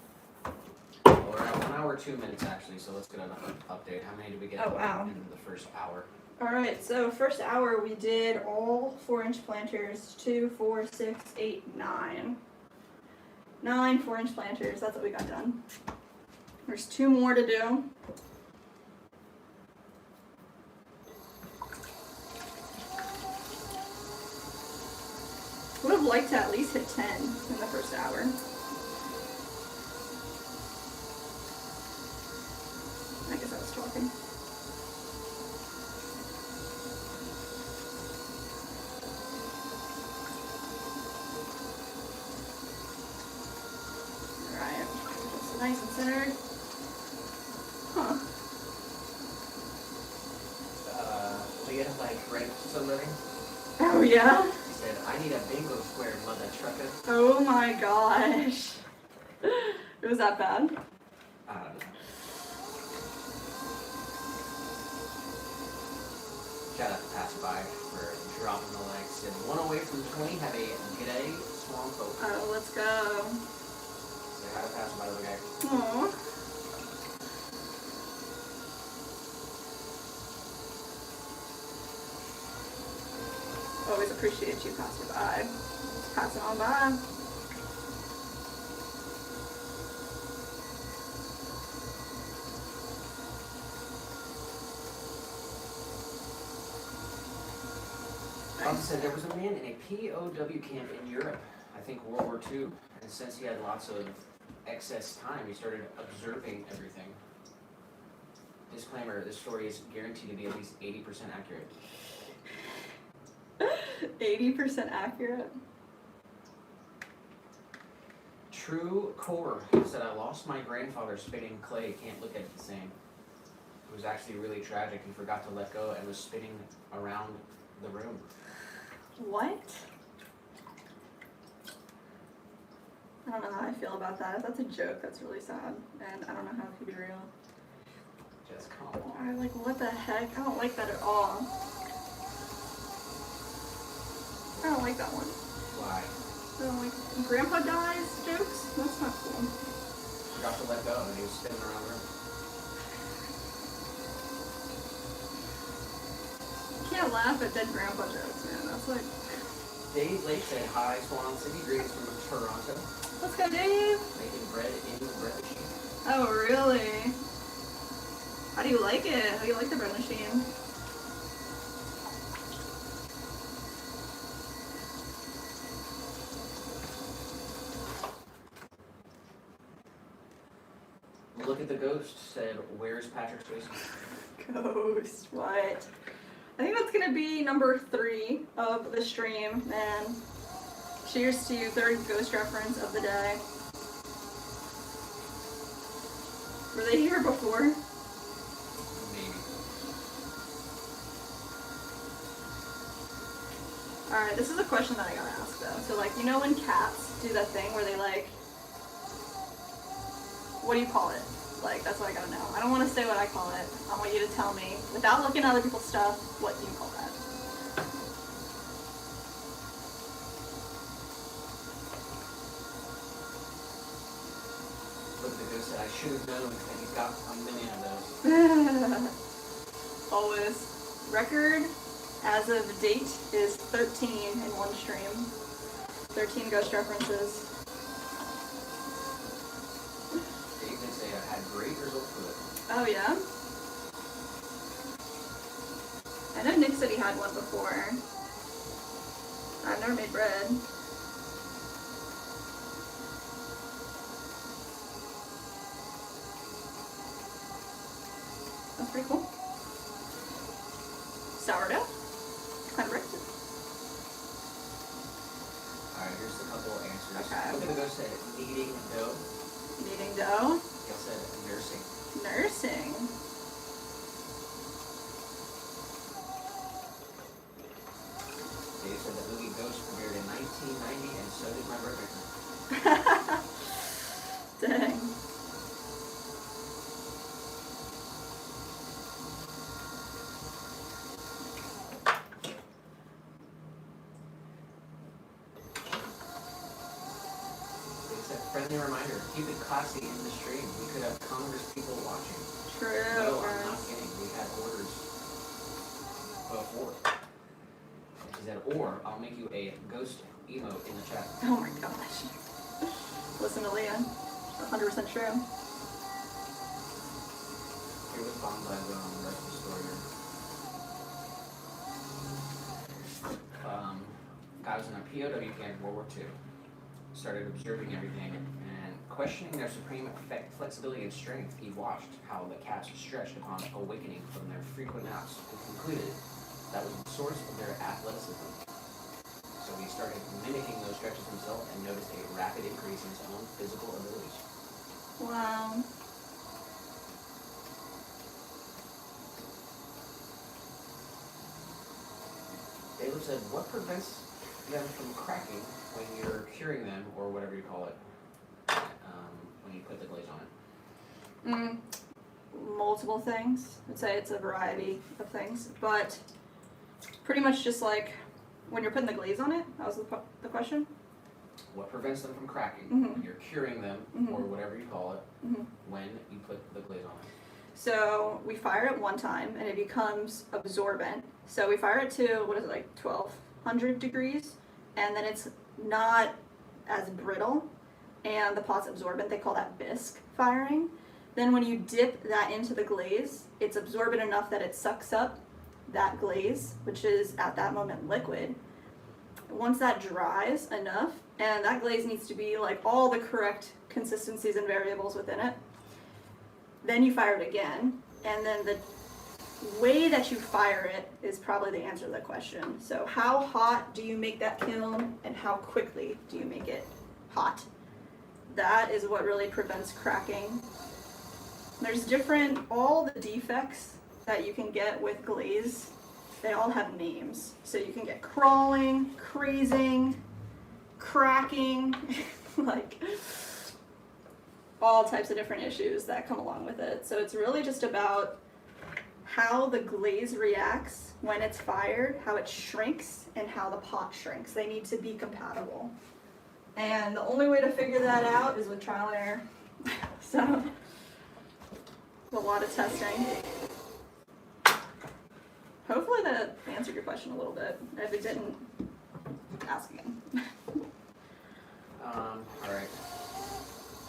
Well, we're at 1 hour, 2 minutes actually, so let's get an update. How many did we get Oh, wow. in the first hour? Alright, so first hour we did all 4-inch planters, 2, 4, 6, 8, 9. 9 4-inch planters, that's what we got done. There's 2 more to do. Would have liked to at least hit 10 in the first hour. I guess I was talking. Alright, just nice and centered. Huh. Leah, like, ran into somebody. Oh yeah? He said, I need a bingo square, mother trucker. Oh my gosh. It was that bad? I don't know. Shout out to Passerby for dropping the like. Said 1 away from 20. Have a g'day, Swan Folk. Oh, let's go. Say hi to Passerby, little guy. Aww. Always appreciate you passing by. Just pass it on by. Said there was a man in a POW camp in Europe, I think World War II, and since he had lots of excess time, he started observing everything. Disclaimer, this story is guaranteed to be at least 80% accurate. 80% accurate? True Core said, I lost my grandfather spitting clay, can't look at it the same. It was actually really tragic. He forgot to let go and was spitting around the room. What? I don't know how I feel about that. If that's a joke, that's really sad. And I don't know how it could be real. Just come on. I'm like, what the heck? I don't like that at all. I don't like that one. Why? I don't like Grandpa dies jokes? That's not cool. Forgot to let go and he was spinning around the room. You can't laugh at dead grandpa jokes, man. That's like... Dave Lake said, hi, Swan City, greetings from Toronto. Let's go, Dave! Making bread in the bread machine. Oh, really? How do you like it? How do you like the bread machine? Look at the Ghost said, where's Patrick Swayze? Ghost, what? I think that's gonna be number 3 of the stream, and cheers to you, 3rd Ghost reference of the day. Were they here before? Maybe. Alright, this is a question that I gotta ask though. So like, you know when cats do that thing where they like, what do you call it? Like, that's what I gotta know. I don't want to say what I call it. I want you to tell me, without looking at other people's stuff, what do you call that? Look at the Ghost said, I should have known, and he's got a million of those. Always. Record as of date is 13 in one stream. 13 Ghost references. Dave did say I had great results with it. Oh yeah? I know Nick said he had one before. I've never made bread. That's pretty cool. Sourdough? Kind of breakfast. Alright, here's a couple of answers. Okay. Look at the Ghost said, kneading dough. Kneading dough? Gail said, nursing. Nursing. Dave said the movie Ghost premiered in 1990, and so did my brother. Dang. Dave said, friendly reminder, keep it classy in the stream. We could have Congress people watching. True. No, I'm not guys. kidding. We had orders before. He said, or I'll make you a ghost emote in the chat. Oh my gosh. Listen to Leah. 100% true. Here was Bonsai going on the rest of the story here. Guys in a POW camp in World War II started observing everything and questioning their supreme flexibility and strength. He watched how the cats stretched upon awakening from their frequent naps and concluded that was the source of their athleticism. So he started mimicking those stretches himself and noticed a rapid increase in his own physical abilities. Wow. David said, what prevents them from cracking when you're curing them, or whatever you call it, when you put the glaze on it? Multiple things. I'd say it's a variety of things, but pretty much just like when you're putting the glaze on it. That was the question. What prevents them from cracking when you're curing them, or whatever you call it, when you put the glaze on it? So we fire it one time and it becomes absorbent. So we fire it to, what is it, like 1200 degrees, and then it's not as brittle and the pot's absorbent. They call that bisque firing. Then when you dip that into the glaze, it's absorbent enough that it sucks up that glaze, which is at that moment liquid. Once that dries enough, and that glaze needs to be like all the correct consistencies and variables within it, then you fire it again, and then the way that you fire it is probably the answer to the question. So how hot do you make that kiln, and how quickly do you make it hot? That is what really prevents cracking. There's all the defects that you can get with glaze, they all have names. So you can get crawling, crazing, cracking, like all types of different issues that come along with it. So it's really just about how the glaze reacts when it's fired, how it shrinks, and how the pot shrinks. They need to be compatible. And the only way to figure that out is with trial and error. So, a lot of testing. Hopefully that answered your question a little bit. If it didn't, ask again. Alright.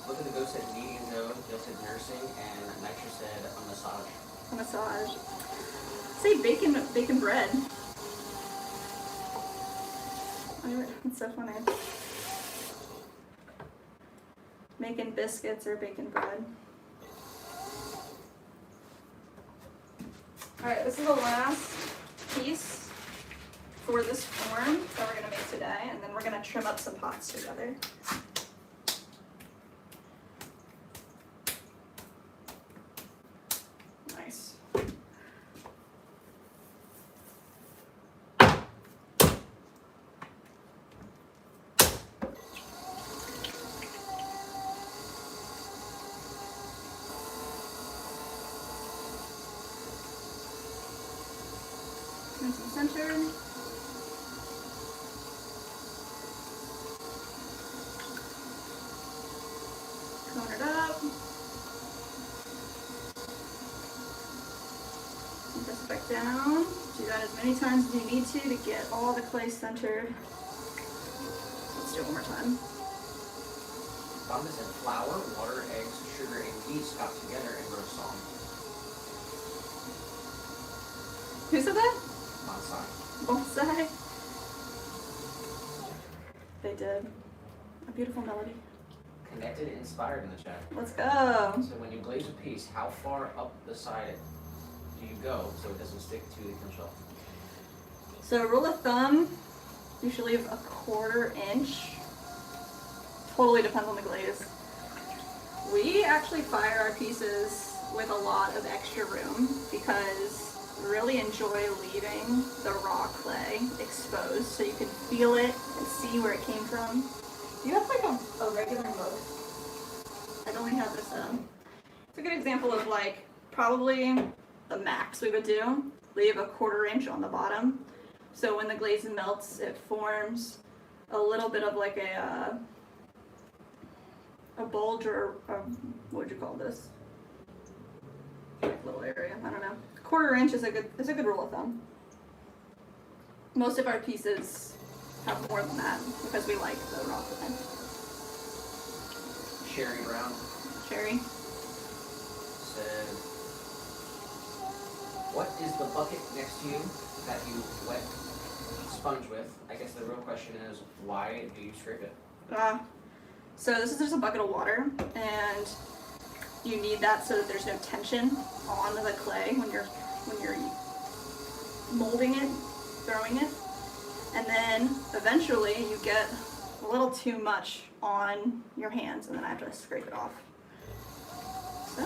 Look at the Ghost said kneading dough, Jill said nursing, and Nitro said a massage. A massage. Say bacon bread. It's so funny. Making biscuits or bacon bread. Alright, this is the last piece for this form that we're gonna make today, and then we're gonna trim up some pots together. Nice. Nice and centered. Cone it up. Press it back down. Do that as many times as you need to get all the clay centered. Let's do it one more time. Thomas said flour, water, eggs, sugar, and yeast got together and wrote a song. Who said that? Bonsai. Bonsai. They did. A beautiful melody. Connected and inspired in the chat. Let's go. So when you glaze a piece, how far up the side do you go so it doesn't stick to the kiln shelf? So rule of thumb, you should leave a 1/4 inch. Totally depends on the glaze. We actually fire our pieces with a lot of extra room because we really enjoy leaving the raw clay exposed so you can feel it and see where it came from. Do you have like a regular mug? I only have this. It's a good example of like probably the max we would do. Leave a 1/4 inch on the bottom. So when the glaze melts, it forms a little bit of like a bulge or what would you call this? Like little area. I don't know. 1/4 inch is a good rule of thumb. Most of our pieces have more than that because we like the raw clay. Sherry Brown Sherry. said, what is the bucket next to you that you wet sponge with? I guess the real question is, why do you scrape it? So this is just a bucket of water, and you need that so that there's no tension on the clay when you're molding it, throwing it. And then eventually you get a little too much on your hands, and then I have to scrape it off. So,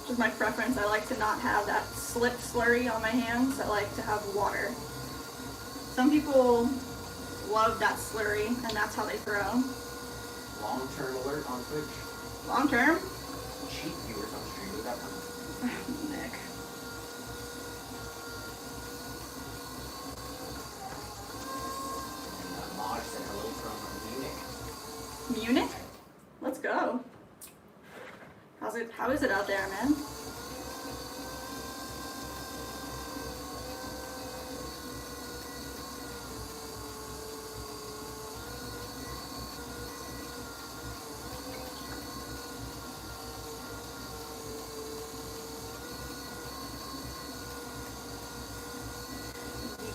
just my preference. I like to not have that slip slurry on my hands. I like to have water. Some people love that slurry, and that's how they throw. Long-term alert on Twitch. Long term, Cheap viewers on stream.com. Nick. And Maj said hello from Munich. Munich? Let's go. How is it out there, man?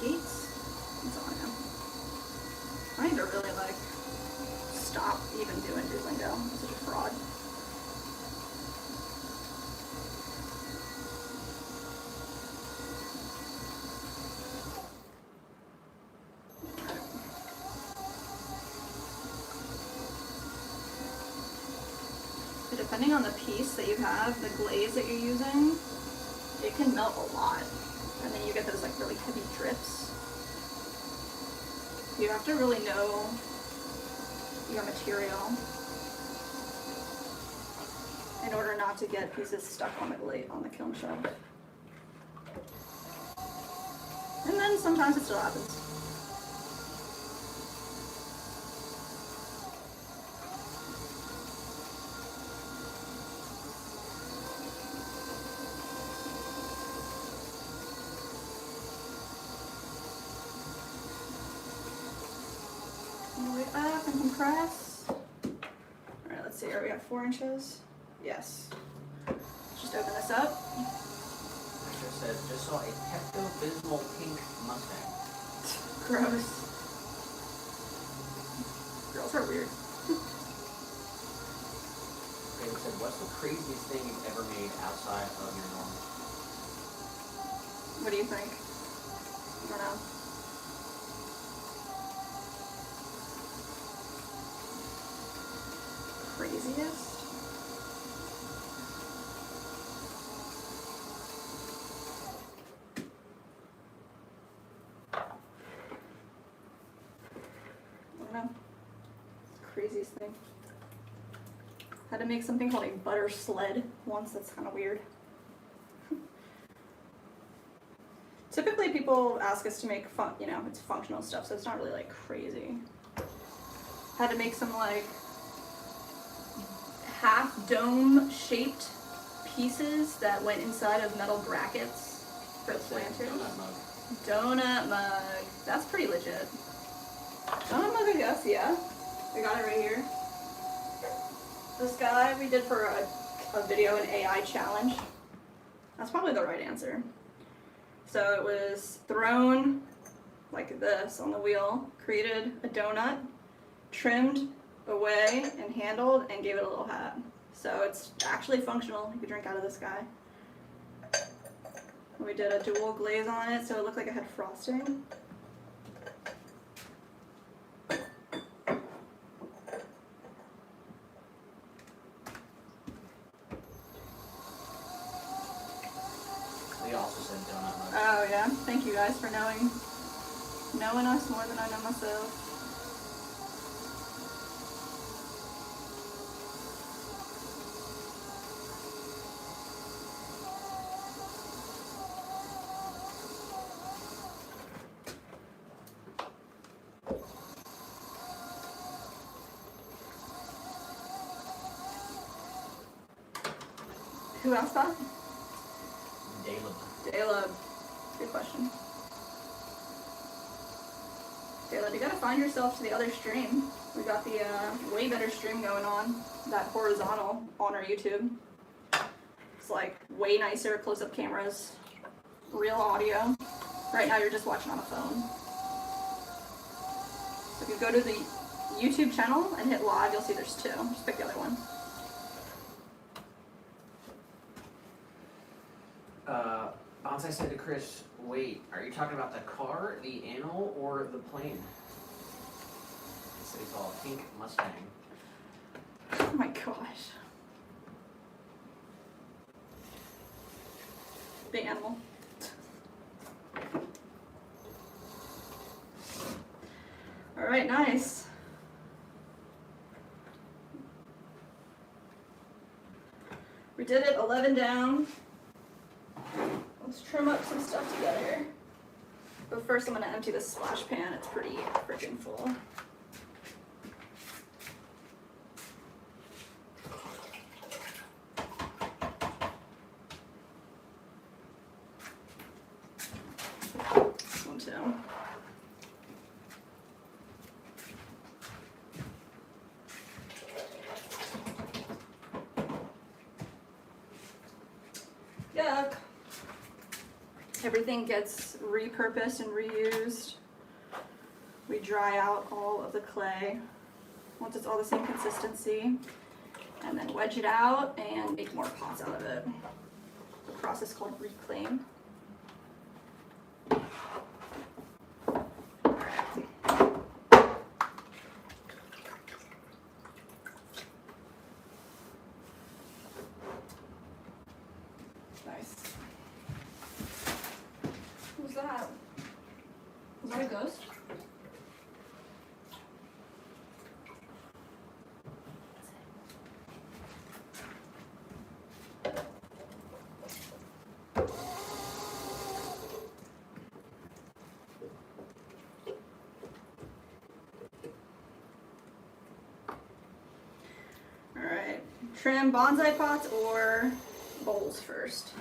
Gates? That's all I know. I need to really stop even doing Duolingo. I'm such a fraud. But depending on the piece that you have, the glaze that you're using, it can melt a lot. And then you get those really heavy drips. You have to really know your material in order not to get pieces stuck on the kiln shelf. And then sometimes it still happens. All the way up and compress. Alright, let's see, are we at 4 inches? Yes. Just open this up. Said, just saw a Pepto-Bismol pink Mustang. Gross. Girls are weird. David said, what's what's the craziest thing you've ever made outside of your norm? What do you think? I don't know. Craziest? I don't know. Craziest thing. Had to make something called a butter sled once. That's kind of weird. Typically, people ask us to make it's functional stuff, so it's not really like crazy. Had to make some like half dome shaped pieces that went inside of metal brackets for the lanterns. Donut mug. Donut mug. That's pretty legit. Donut mug, I guess, yeah. We got it right here. This guy we did for a video, an AI challenge. That's probably the right answer. So it was thrown like this on the wheel, created a donut, trimmed away and handled, and gave it a little hat. So it's actually functional. You could drink out of this guy. We did a dual glaze on it, so it looked like it had frosting. They also said donut mug. Oh yeah, thank you guys for knowing us more than I know myself. Who asked that? Dayla. Good question. Dayla, you gotta find yourself to the other stream. We got the way better stream going on, that horizontal on our YouTube. It's like way nicer, close-up cameras, real audio. Right now you're just watching on a phone. So if you go to the YouTube channel and hit live, you'll see there's two. Just pick the other one. Bonsai said to Chris, wait, are you talking about the car, the animal, or the plane? He said he saw a pink Mustang. Oh my gosh. The animal. Alright, nice. We did it, 11 down. Let's trim up some stuff together. But first I'm gonna empty this splash pan, it's pretty freaking full. This one too. Yuck. Everything gets repurposed and reused. We dry out all of the clay once it's all the same consistency, and then wedge it out and make more pots out of it. The process called reclaim. Nice. Who's that? Is that a ghost? Alright. Trim bonsai pots or bowls first.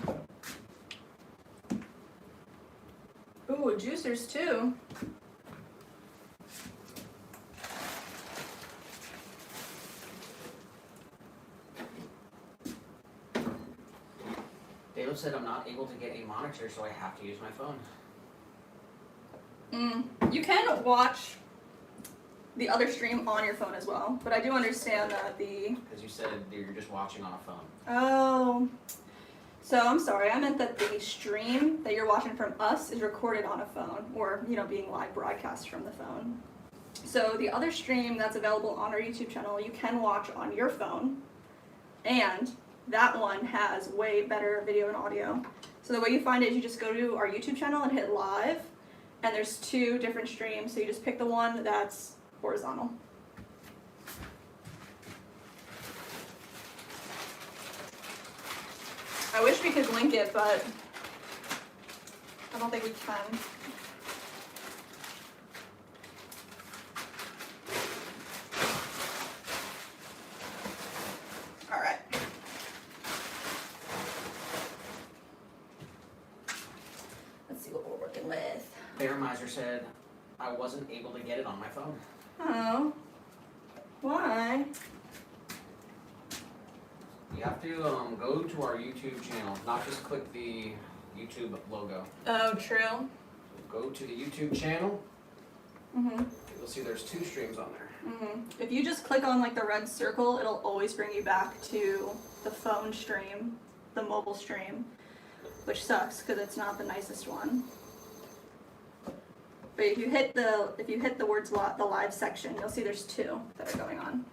Ooh, juicers too. Dale said I'm not able to get a monitor, so I have to use my phone. You can watch the other stream on your phone as well. But I do understand that Because you said that you're just watching on a phone. Oh. So I'm sorry, I meant that the stream that you're watching from us is recorded on a phone, or, you know, being live broadcast from the phone. So the other stream that's available on our YouTube channel, you can watch on your phone, and that one has way better video and audio. So the way you find it is you just go to our YouTube channel and hit live, and there's 2 different streams, so you just pick the one that's horizontal. I wish we could link it, but I don't think we can. All right. Let's see what we're working with. Bear Miser said, I wasn't able to get it on my phone. Oh. Why? You have to go to our YouTube channel, not just click the YouTube logo. Oh, true. Go to the YouTube channel. Mhm. You'll see there's 2 streams on there. Mhm. If you just click on like the red circle, it'll always bring you back to the phone stream, the mobile stream, which sucks because it's not the nicest one. But if you hit the words the live section, you'll see there's 2 that are going on.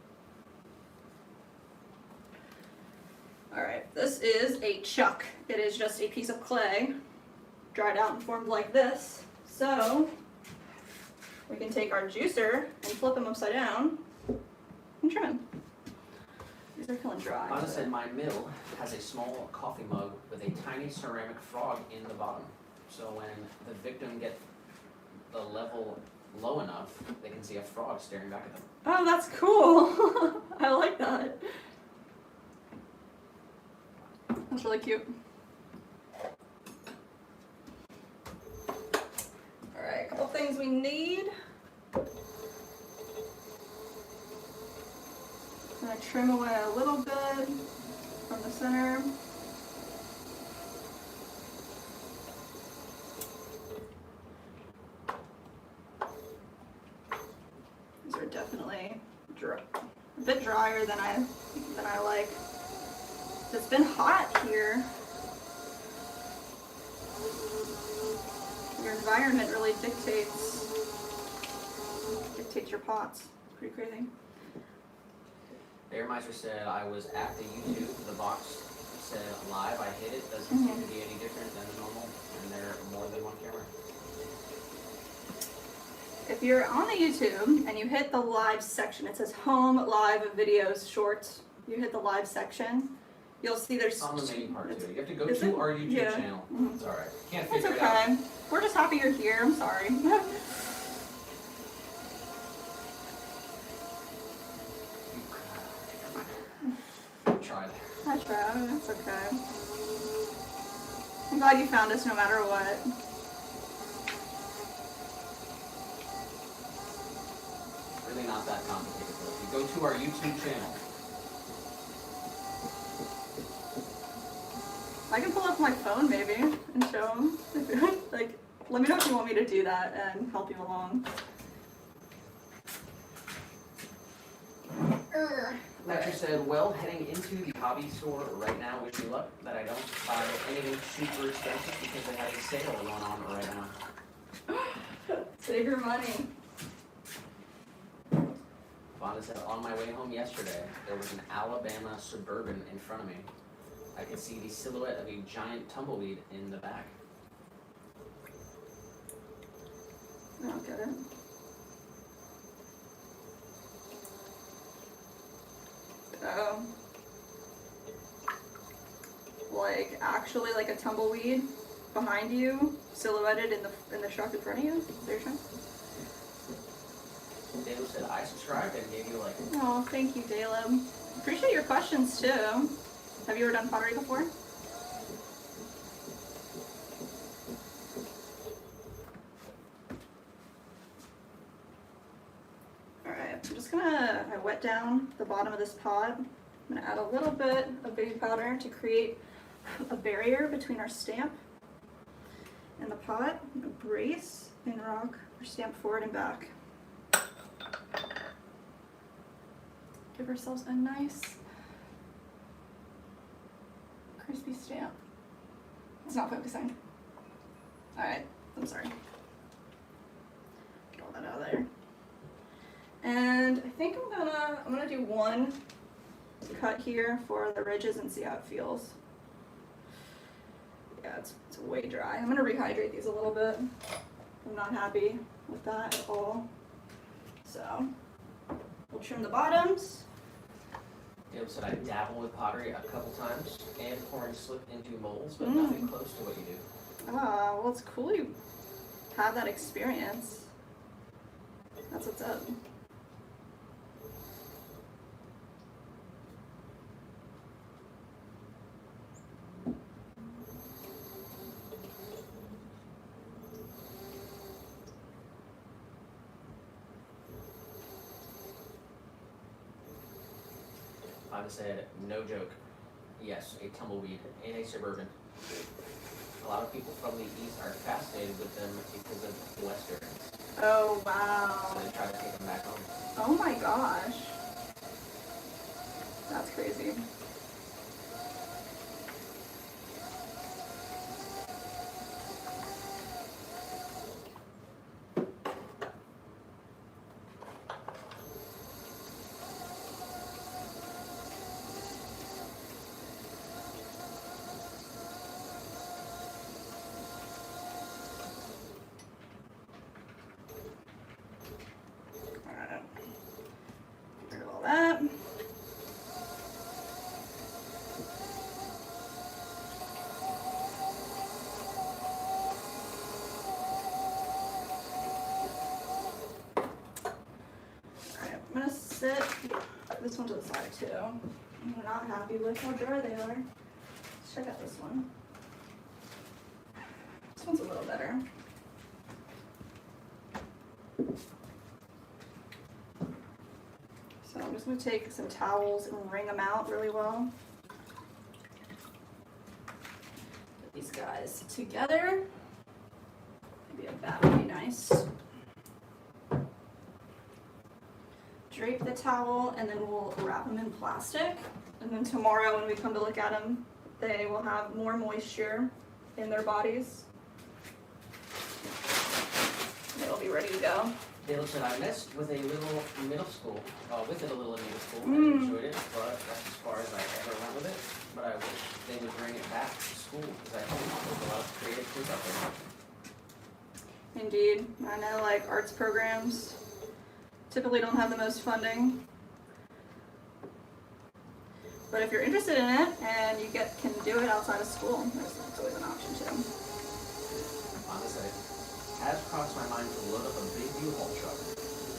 All right, this is a chuck. It is just a piece of clay, dried out and formed like this. So we can take our juicer and flip them upside down and trim them. These are feeling dry. Anna said my mill has a small coffee mug with a tiny ceramic frog in the bottom. So when the victim gets the level low enough, they can see a frog staring back at them. Oh, that's cool. I like that. That's really cute. Alright, a couple things we need. I'm gonna trim away a little bit from the center. These are definitely a bit drier than I like. It's been hot here. Your environment really dictates your pots. Pretty crazy. Bear Miser said I was at the YouTube, the box said live, I hit it, doesn't seem to be any different than the normal, and there are more than one camera. If you're on the YouTube and you hit the live section, it says home, live, videos, shorts, you hit the live section, you'll see there's... On the main part too. You have to go Is to it? our YouTube Yeah. channel. Mhm. It's alright. Can't That's figure it out. okay. We're just happy you're here, I'm sorry. Tried. I tried, that's okay. I'm glad you found us no matter what. Really not that complicated though. If you go to our YouTube channel, I can pull up my phone maybe and show them. Like, let me know if you want me to do that and help you along. Lecture said, well, heading into the hobby store right now, wish me luck that I don't buy anything super expensive because they have a sale going on right now. Save your money. Vonda said, on my way home yesterday, there was an Alabama Suburban in front of me. I could see the silhouette of a giant tumbleweed in the back. I don't get it. Oh. Like, actually like a tumbleweed behind you, silhouetted in the truck in front of you? Is that what you're saying? Dale said, I subscribed and gave you a like. Oh, thank you, Caleb. Appreciate your questions too. Have you ever done pottery before? Alright, I'm just gonna wet down the bottom of this pot. I'm gonna add a little bit of baby powder to create a barrier between our stamp and the pot. I'm gonna brace and rock our stamp forward and back. give ourselves a nice crispy stamp. It's not focusing. Alright, I'm sorry. Get all that out of there. And I think I'm gonna do one cut here for the ridges and see how it feels. Yeah, it's way dry. I'm gonna rehydrate these a little bit. I'm not happy with that at all. So we'll trim the bottoms. Caleb said I dabble with pottery a couple times and pouring slip into molds, but nothing close to what you do. Ah, well, it's cool you have that experience. That's what's up. I said, no joke. Yes, a tumbleweed in a Suburban. A lot of people from the east are fascinated with them because of westerns. Oh, wow. So they try to take them back home. Oh my gosh. That's crazy. That. Alright, I'm gonna sit this one to the side too. I'm not happy with how dry they are. Let's check out this one. This one's a little better. So I'm just going to take some towels and wring them out really well. Put these guys together. Maybe a bat would be nice. Drape the towel and then we'll wrap them in plastic. And then tomorrow when we come to look at them, they will have more moisture in their bodies. It'll be ready to go. Dale said I messed with a little middle school, with it a little in middle school. I enjoyed it, but that's as far as I ever went with it. But I wish they would bring it back to school because I think there's a lot of creative kids out there. Indeed. I know, like, arts programs typically don't have the most funding. But if you're interested in it and you can do it outside of school, that's always an option too. Honestly, has crossed my mind to load up a big U-Haul truck,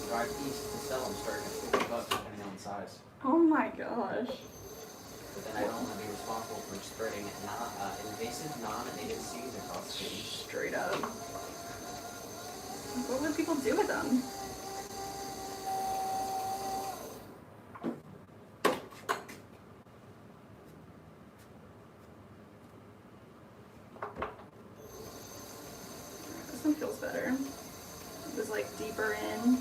drive east to sell them starting at $50 depending on the size. Oh my gosh. But then I don't want to be responsible for spreading invasive non-native seeds across the city. Straight up. What would people do with them? This one feels better. It was like deeper in.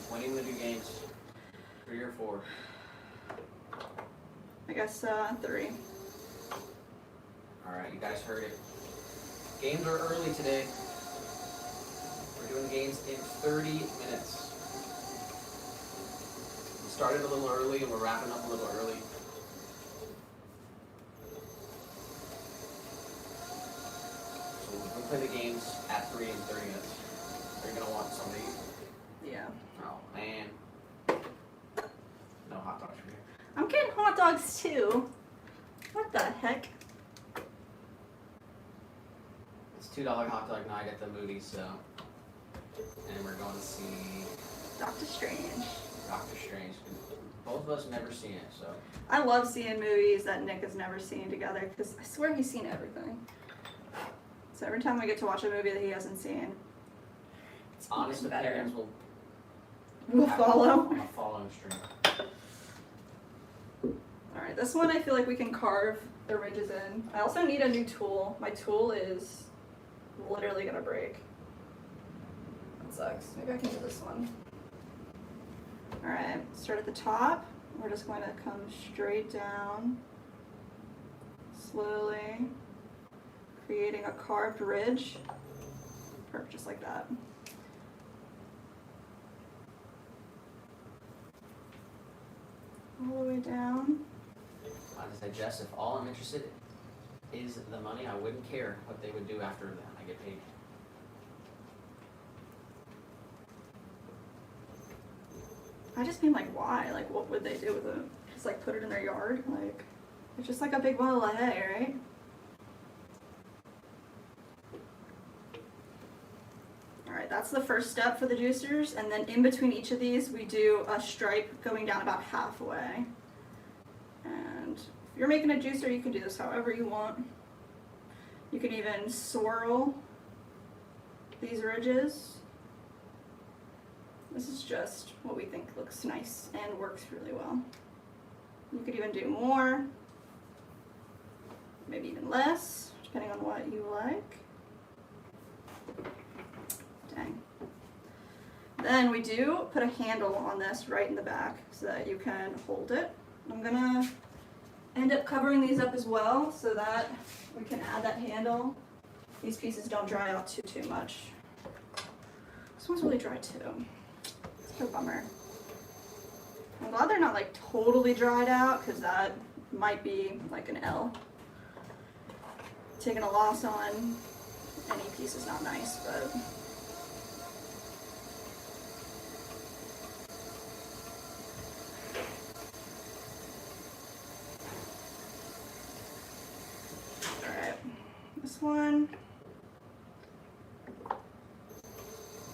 When are you going to do games? 3 or 4? I guess 3. Alright, you guys heard it. Games are early today. We're doing games in 30 minutes. We started a little early and we're wrapping up a little early. So we'll play the games at 3 in 30 minutes. Are you going to want somebody? Yeah. Oh, man. No hot dogs for you. I'm getting hot dogs too. What the heck? It's $2 hot dog night at the movies, so. And we're going to see Doctor Strange. Doctor Strange. Both of us never seen it, so. I love seeing movies that Nick has never seen together because I swear he's seen everything. So every time we get to watch a movie that he hasn't seen, it's Honest even better. opinions will We'll follow. on a following stream. Alright, this one I feel like we can carve the ridges in. I also need a new tool. My tool is literally gonna break. That sucks. Maybe I can do this one. Alright, start at the top. We're just going to come straight down, slowly, creating a carved ridge. Perfect, just like that. All the way down. Like I said, Jess, if all I'm interested is the money, I wouldn't care what they would do after that I get paid. I just mean, like, why? Like, what would they do with it? Just, like, put it in their yard? Like, it's just like a big bundle of hay, right? Alright, that's the first step for the juicers, and then in between each of these, we do a stripe going down about halfway. And if you're making a juicer, you can do this however you want. You can even swirl these ridges. This is just what we think looks nice and works really well. You could even do more, maybe even less, depending on what you like. Dang. Then we do put a handle on this right in the back so that you can hold it. I'm gonna end up covering these up as well so that we can add that handle. These pieces don't dry out too much. This one's really dry too. It's a bummer. I'm glad they're not like totally dried out because that might be like an L. Taking a loss on any piece is not nice, but alright. This one.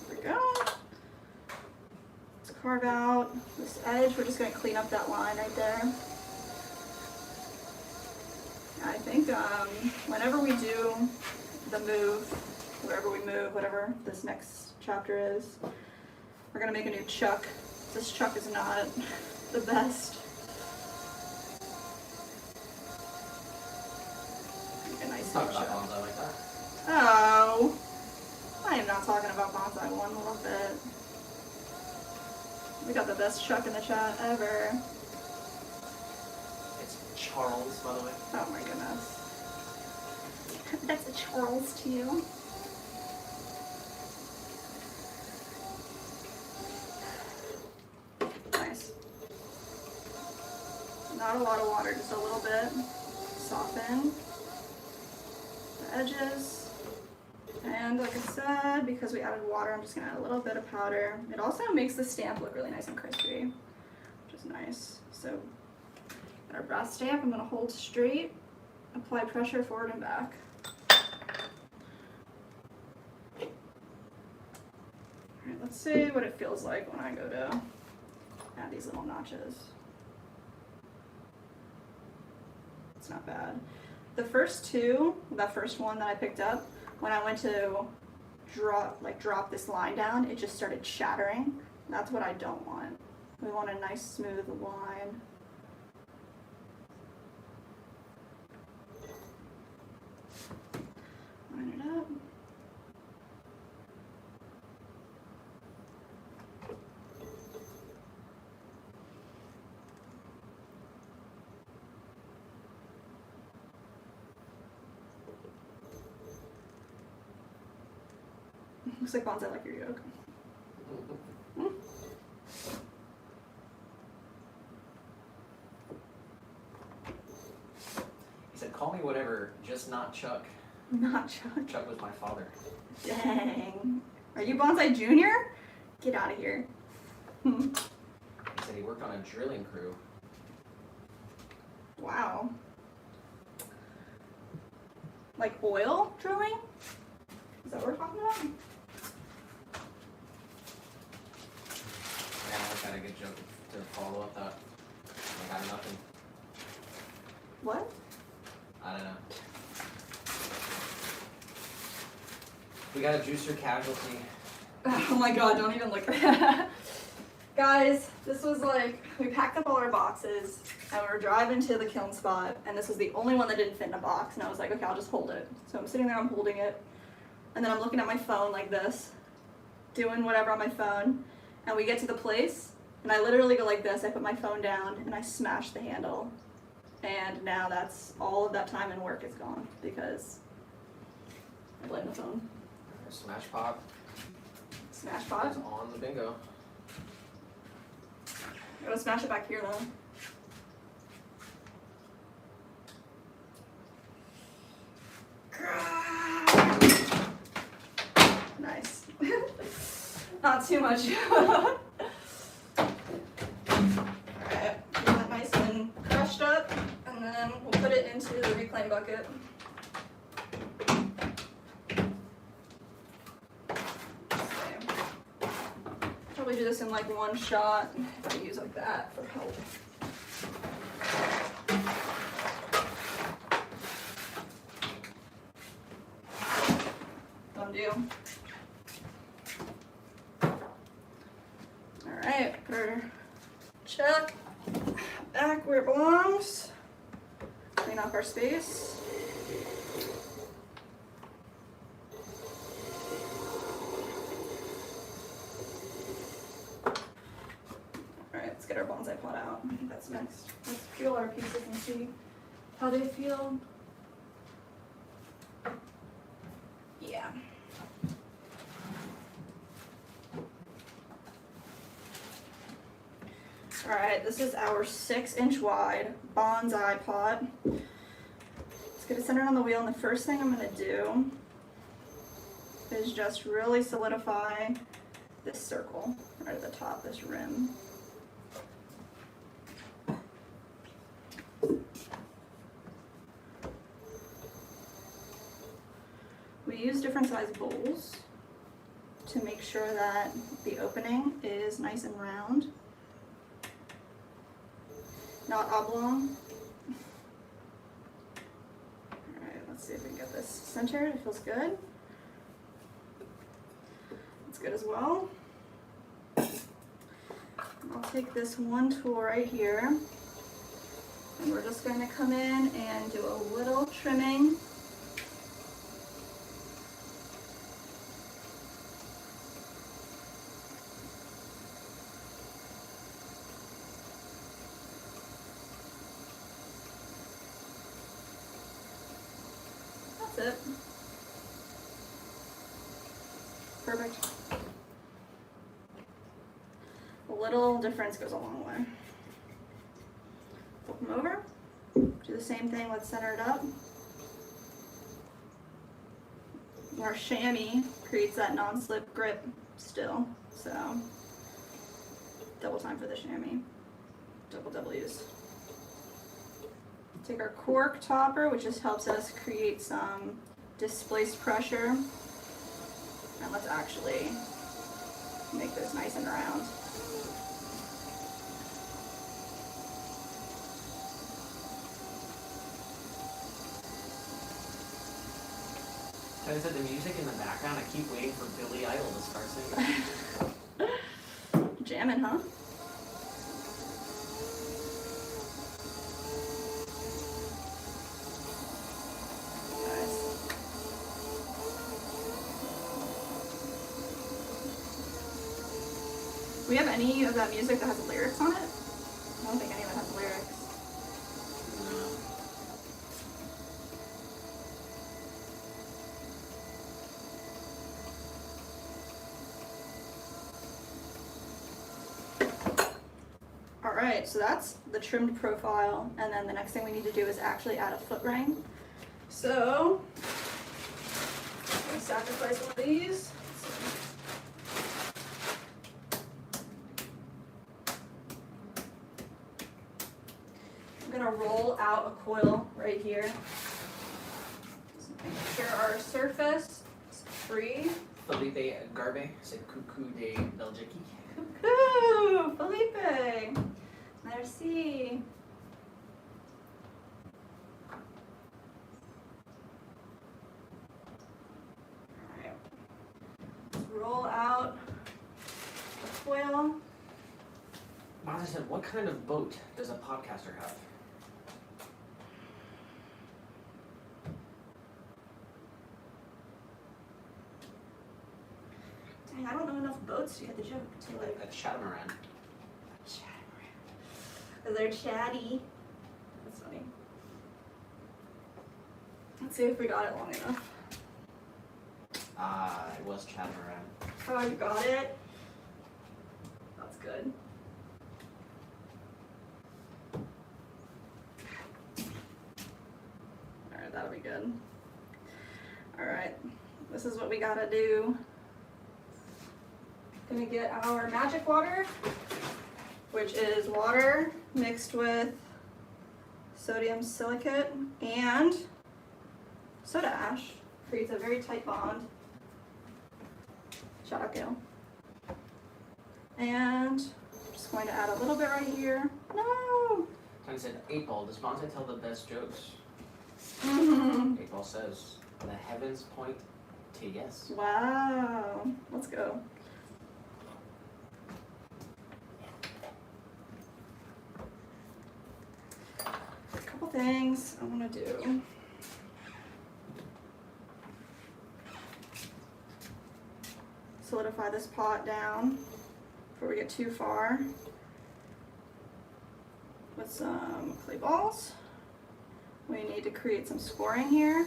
There we go. Let's carve out this edge. We're just going to clean up that line right there. I think whenever we do the move, wherever we move, whatever this next chapter is, we're going to make a new chuck. This chuck is not the best. Make a nice Talk new about chuck. bonsai like that. Oh, I am not talking about bonsai one little bit. We got the best chuck in the chat ever. It's Charles, by the way. Oh my goodness. That's a Charles to you. Nice. Not a lot of water, just a little bit. Soften the edges. And like I said, because we added water, I'm just gonna add a little bit of powder. It also makes the stamp look really nice and crispy, which is nice. So, our brass stamp, I'm gonna hold straight, apply pressure forward and back. Alright, let's see what it feels like when I go to add these little notches. It's not bad. The first two, that first one that I picked up, when I went to drop this line down, it just started shattering. That's what I don't want. We want a nice smooth line. Line it up. Looks like bonsai like your yoke. He said, call me whatever, just not Chuck. Not Chuck. Chuck was my father. Dang. Are you Bonsai Junior? Get out of here. He said he worked on a drilling crew. Wow. Like oil drilling? Is that what we're talking about? Yeah, I got a good joke to follow up that. I got nothing. What? I don't know. We got a juicer casualty. Oh my god, don't even look at that. Guys, this was like, we packed up all our boxes and we were driving to the kiln spot and this was the only one that didn't fit in a box and I was like, okay, I'll just hold it. So I'm sitting there, I'm holding it and then I'm looking at my phone like this. doing whatever on my phone, and we get to the place, and I literally go like this. I put my phone down and I smash the handle, and now that's all of that time and work is gone because I blame the phone. Smash Pop Smash is pot. on the bingo. I'm gonna smash it back here though. Nice. Not too much. Alright, get that nice and crushed up, and then we'll put it into the reclaim bucket. Probably do this in like one shot if I use like that for help. Done deal. Alright, put our chuck back where it belongs. Clean up our space. Alright, let's get our bonsai pot out. That's next. Let's peel our pieces and see how they feel. Yeah. Alright, this is our 6-inch wide bonsai pot. Let's get it centered on the wheel, and the first thing I'm going to do is just really solidify this circle right at the top, this rim. We use different size bowls to make sure that the opening is nice and round, not oblong. Alright, let's see if we can get this centered. It feels good. It's good as well. I'll take this one tool right here, and we're just going to come in and do a little trimming. That's it. Perfect. A little difference goes a long way. Flip them over. Do the same thing. Let's center it up. Our chamois creates that non-slip grip still, so double time for the chamois. Double W's. Take our cork topper, which just helps us create some displaced pressure, and let's actually make this nice and round. So is it the music in the background? I keep waiting for Billy Idol to start singing. Jamming, huh? Do we have any of that music that has lyrics on it? I don't think any of it has lyrics. Alright, so that's the trimmed profile, and then the next thing we need to do is actually add a foot ring. So, I'm going to sacrifice one of these. I'm going to roll out a coil right here. Just make sure our surface is free. Felipe Garbe said Coucou de Belgique. Coucou, Felipe. Merci. Alright. Let's roll out the foil. Martha said, what kind of boat does a podcaster have? Dang, I don't know enough boats to get the joke. To like A catamaran. because they're chatty. That's funny. Let's see if we got it long enough. Ah, it was catamaran. Oh, you got it? That's good. Alright, that'll be good. Alright, this is what we gotta do. Gonna get our magic water, which is water mixed with sodium silicate and soda ash. Creates a very tight bond. Shout out Gail. And I'm just going to add a little bit right here. No! Tony said, 8-Ball, does Bonsai tell the best jokes? 8-Ball says, the heavens point to yes. Wow. Let's go. A couple things I want to do. Solidify this pot down before we get too far with some clay balls. We need to create some scoring here.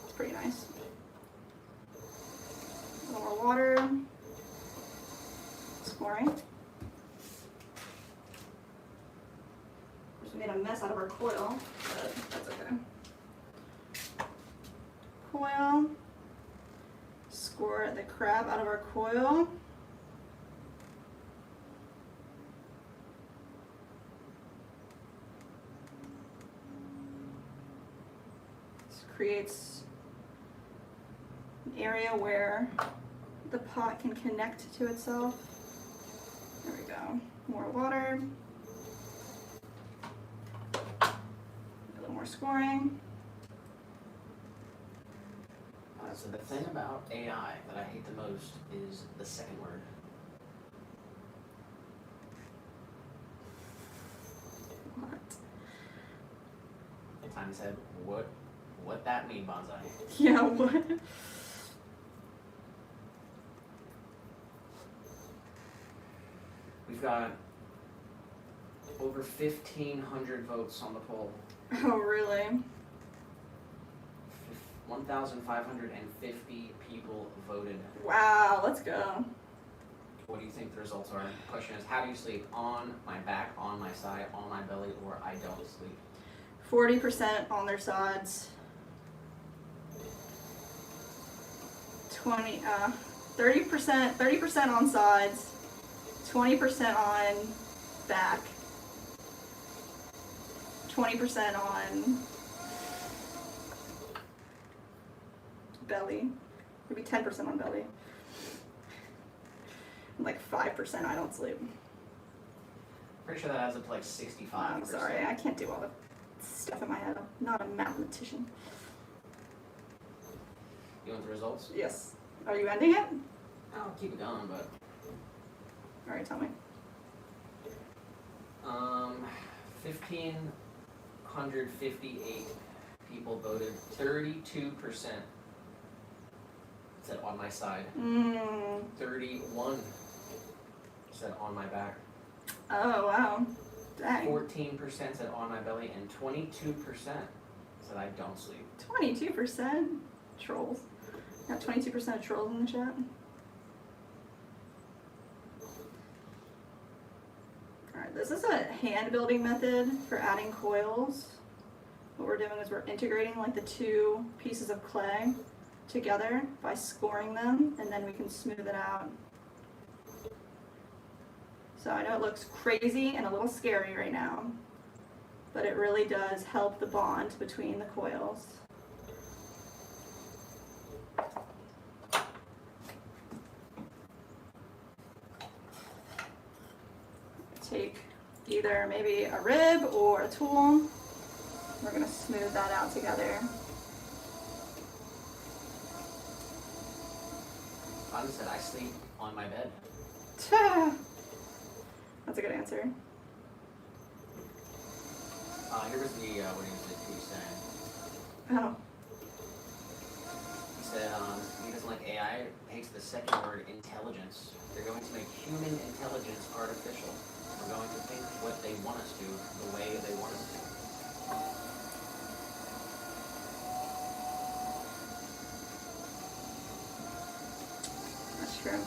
It's pretty nice. A little more water. Scoring. Just made a mess out of our coil, but that's okay. Coil, score the crap out of our coil. This creates an area where the pot can connect to itself. There we go. More water. A little more scoring. So the thing about AI that I hate the most is the second word. What? Time said, what that mean, Bonsai? Yeah, what? We've got over 1,500 votes on the poll. Oh, really? 1,550 people voted. Wow, let's go. What do you think the results are? The question is, how do you sleep? On my back, on my side, on my belly, or I don't sleep? 40% on their sides. 30% on sides. 20% on back. 20% on belly. Maybe 10% on belly. And like 5% I don't sleep. Pretty sure that adds up to like 65%. I'm sorry, I can't do all the stuff in my head. I'm not a mathematician. You want the results? Yes. Are you ending it? I'll keep it going, but... Alright, tell me. 1,558 people voted. 32% said on my side. 31 said on my back. Oh, wow. Dang. 14% said on my belly, and 22% said I don't sleep. 22%? Trolls. Got 22% of trolls in the chat. Alright, this is a hand building method for adding coils. What we're doing is we're integrating like the two pieces of clay together by scoring them, and then we can smooth it out. So I know it looks crazy and a little scary right now, but it really does help the bond between the coils. Take either maybe a rib or a tool. We're going to smooth that out together. Bobby said I sleep on my bed. That's a good answer. Here was the, what is it, he said? Oh. second word, intelligence. They're going to make human intelligence artificial. We're going to think what they want us to, the way they want us to. That's true.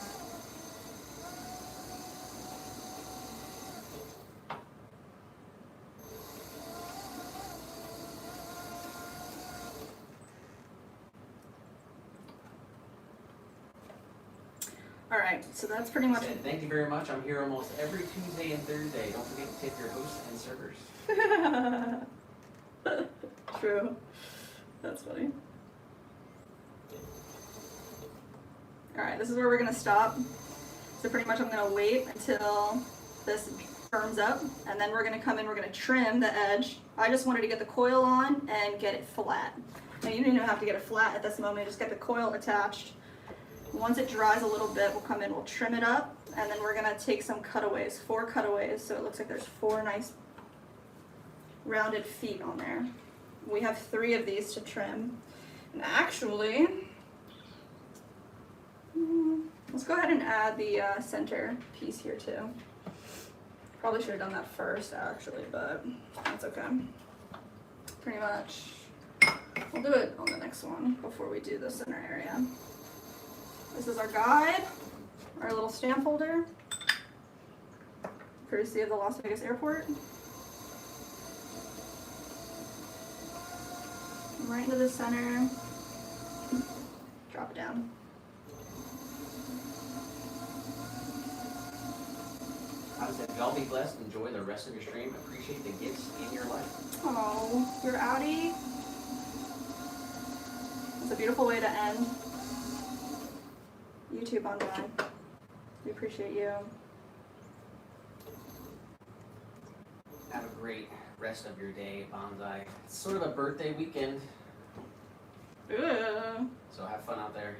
All right, so that's pretty much Said, thank you very much. I'm here almost every Tuesday and Thursday. Don't forget to tip your hosts and servers. True. That's funny. All right, this is where we're gonna stop. So pretty much I'm gonna wait until this firms up, and then we're gonna come in, we're gonna trim the edge. I just wanted to get the coil on and get it flat. Now you don't even have to get it flat at this moment, just get the coil attached. Once it dries a little bit, we'll come in, we'll trim it up, and then we're gonna take some cutaways, 4 cutaways, so it looks like there's 4 nice rounded feet on there. We have 3 of these to trim. And actually, let's go ahead and add the center piece here too. Probably should have done that first actually, but that's okay. Pretty much, we'll do it on the next one before we do the center area. This is our guide, our little stamp holder, courtesy of the Las Vegas airport. Right into the center, drop it down. I said, y'all be blessed, enjoy the rest of your stream, appreciate the gifts in your life. Oh, your Audi. It's a beautiful way to end YouTube online. We appreciate you. Have a great rest of your day, Bonsai. It's sort of a birthday weekend, Ugh. so have fun out there.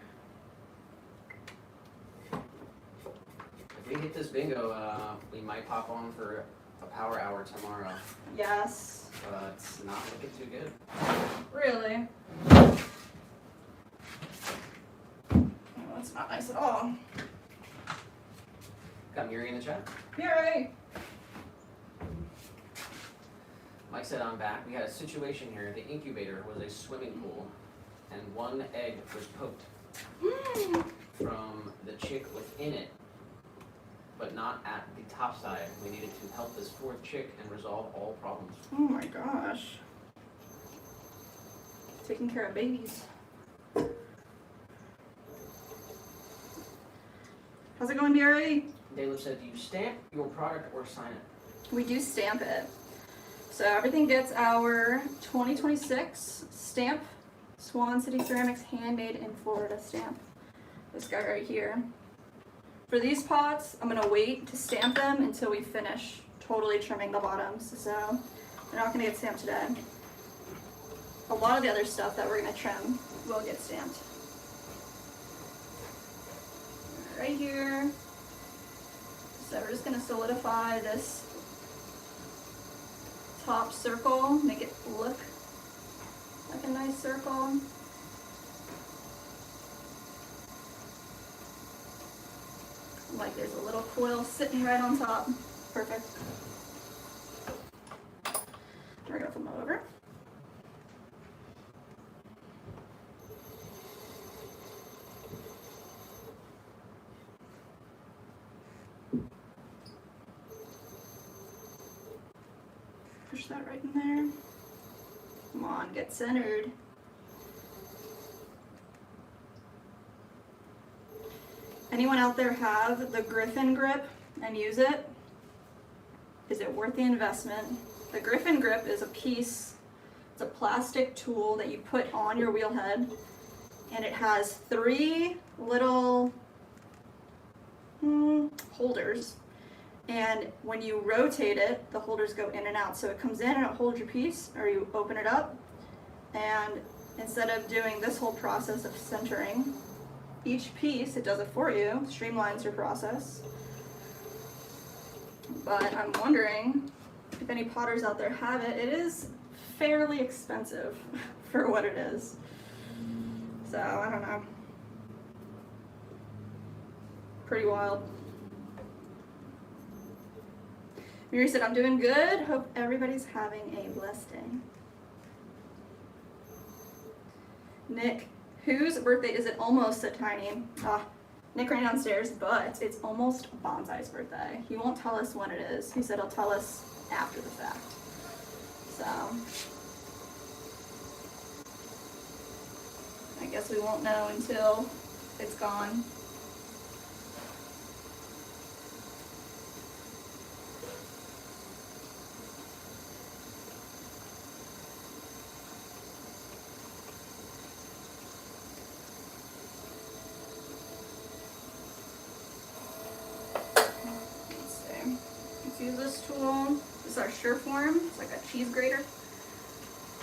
If we hit this bingo, we might pop on for a power hour tomorrow. Yes. It's not looking too good. Really? Oh, that's not nice at all. Got Miri in the chat. Yay! Mike said, I'm back. We had a situation here. The incubator was a swimming pool, and 1 egg was poked from the chick within it, but not at the top side. We needed to help this 4th chick and resolve all problems. Oh my gosh. Taking care of babies. How's it going, Barry? Caleb said, do you stamp your product or sign it? We do stamp it. So everything gets our 2026 stamp, Swan City Ceramics handmade in Florida stamp. This guy right here. For these pots, I'm gonna wait to stamp them until we finish totally trimming the bottoms. So they're not gonna get stamped today. A lot of the other stuff that we're gonna trim will get stamped. Right here. So we're just gonna solidify this top circle, make it look like a nice circle. Like there's a little coil sitting right on top. Perfect. We're gonna flip them over. Push that right in there. Come on, get centered. Anyone out there have the Griffin grip and use it? Is it worth the investment? The Griffin grip is a piece, it's a plastic tool that you put on your wheel head, and it has 3 little holders. And when you rotate it, the holders go in and out. So it comes in and it holds your piece, or you open it up. And instead of doing this whole process of centering each piece, it does it for you, streamlines your process. But I'm wondering if any potters out there have it. It is fairly expensive for what it is. So I don't know. pretty wild. Mary said, I'm doing good. Hope everybody's having a blessed day. Nick, whose birthday is it almost, said Tiny. Nick ran downstairs, but it's almost Bonsai's birthday. He won't tell us when it is. He said he'll tell us after the fact. So, I guess we won't know until it's gone. Use this tool. This is our Sureform. It's like a cheese grater.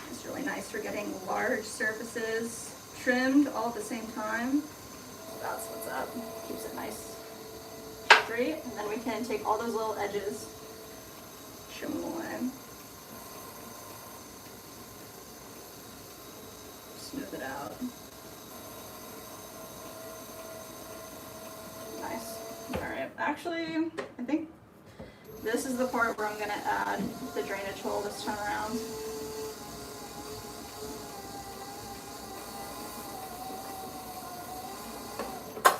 It's really nice for getting large surfaces trimmed all at the same time. That's what's up. Keeps it nice straight. And then we can take all those little edges, trim them away. Smooth it out. Nice. Alright, actually, I think this is the part where I'm going to add the drainage hole this time around.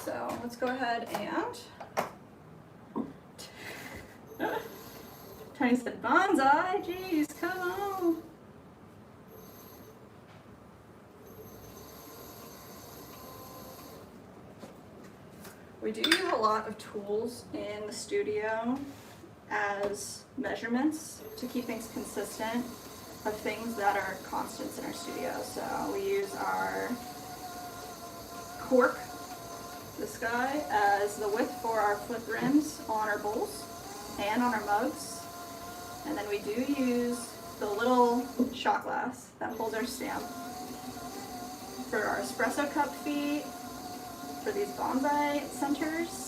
So let's go ahead and... Tiny said, bonsai, geez, come on. We do use a lot of tools in the studio as measurements to keep things consistent of things that are constants in our studio. So we use our cork, this guy, as the width for our flip rims on our bowls and on our mugs. And then we do use the little shot glass that holds our stamp for our espresso cup feet, for these bonsai centers.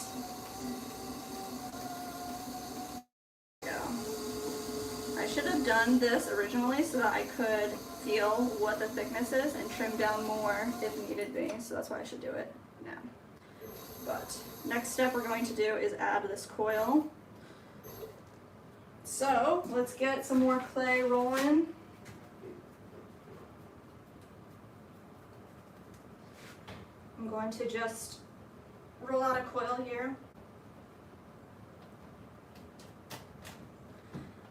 I should have done this originally so that I could feel what the thickness is and trim down more if needed be. So that's why I should do it now. But next step we're going to do is add this coil. So let's get some more clay rolling. I'm going to just roll out a coil here.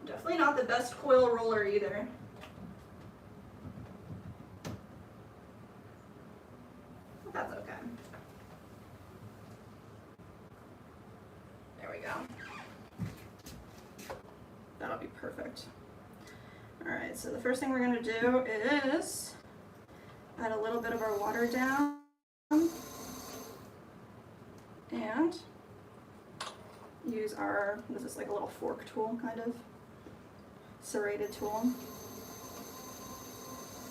Definitely not the best coil roller either. But that's okay. There we go. That'll be perfect. Alright, so the first thing we're going to do is add a little bit of our water down and use our, this is like a little fork tool kind of, serrated tool.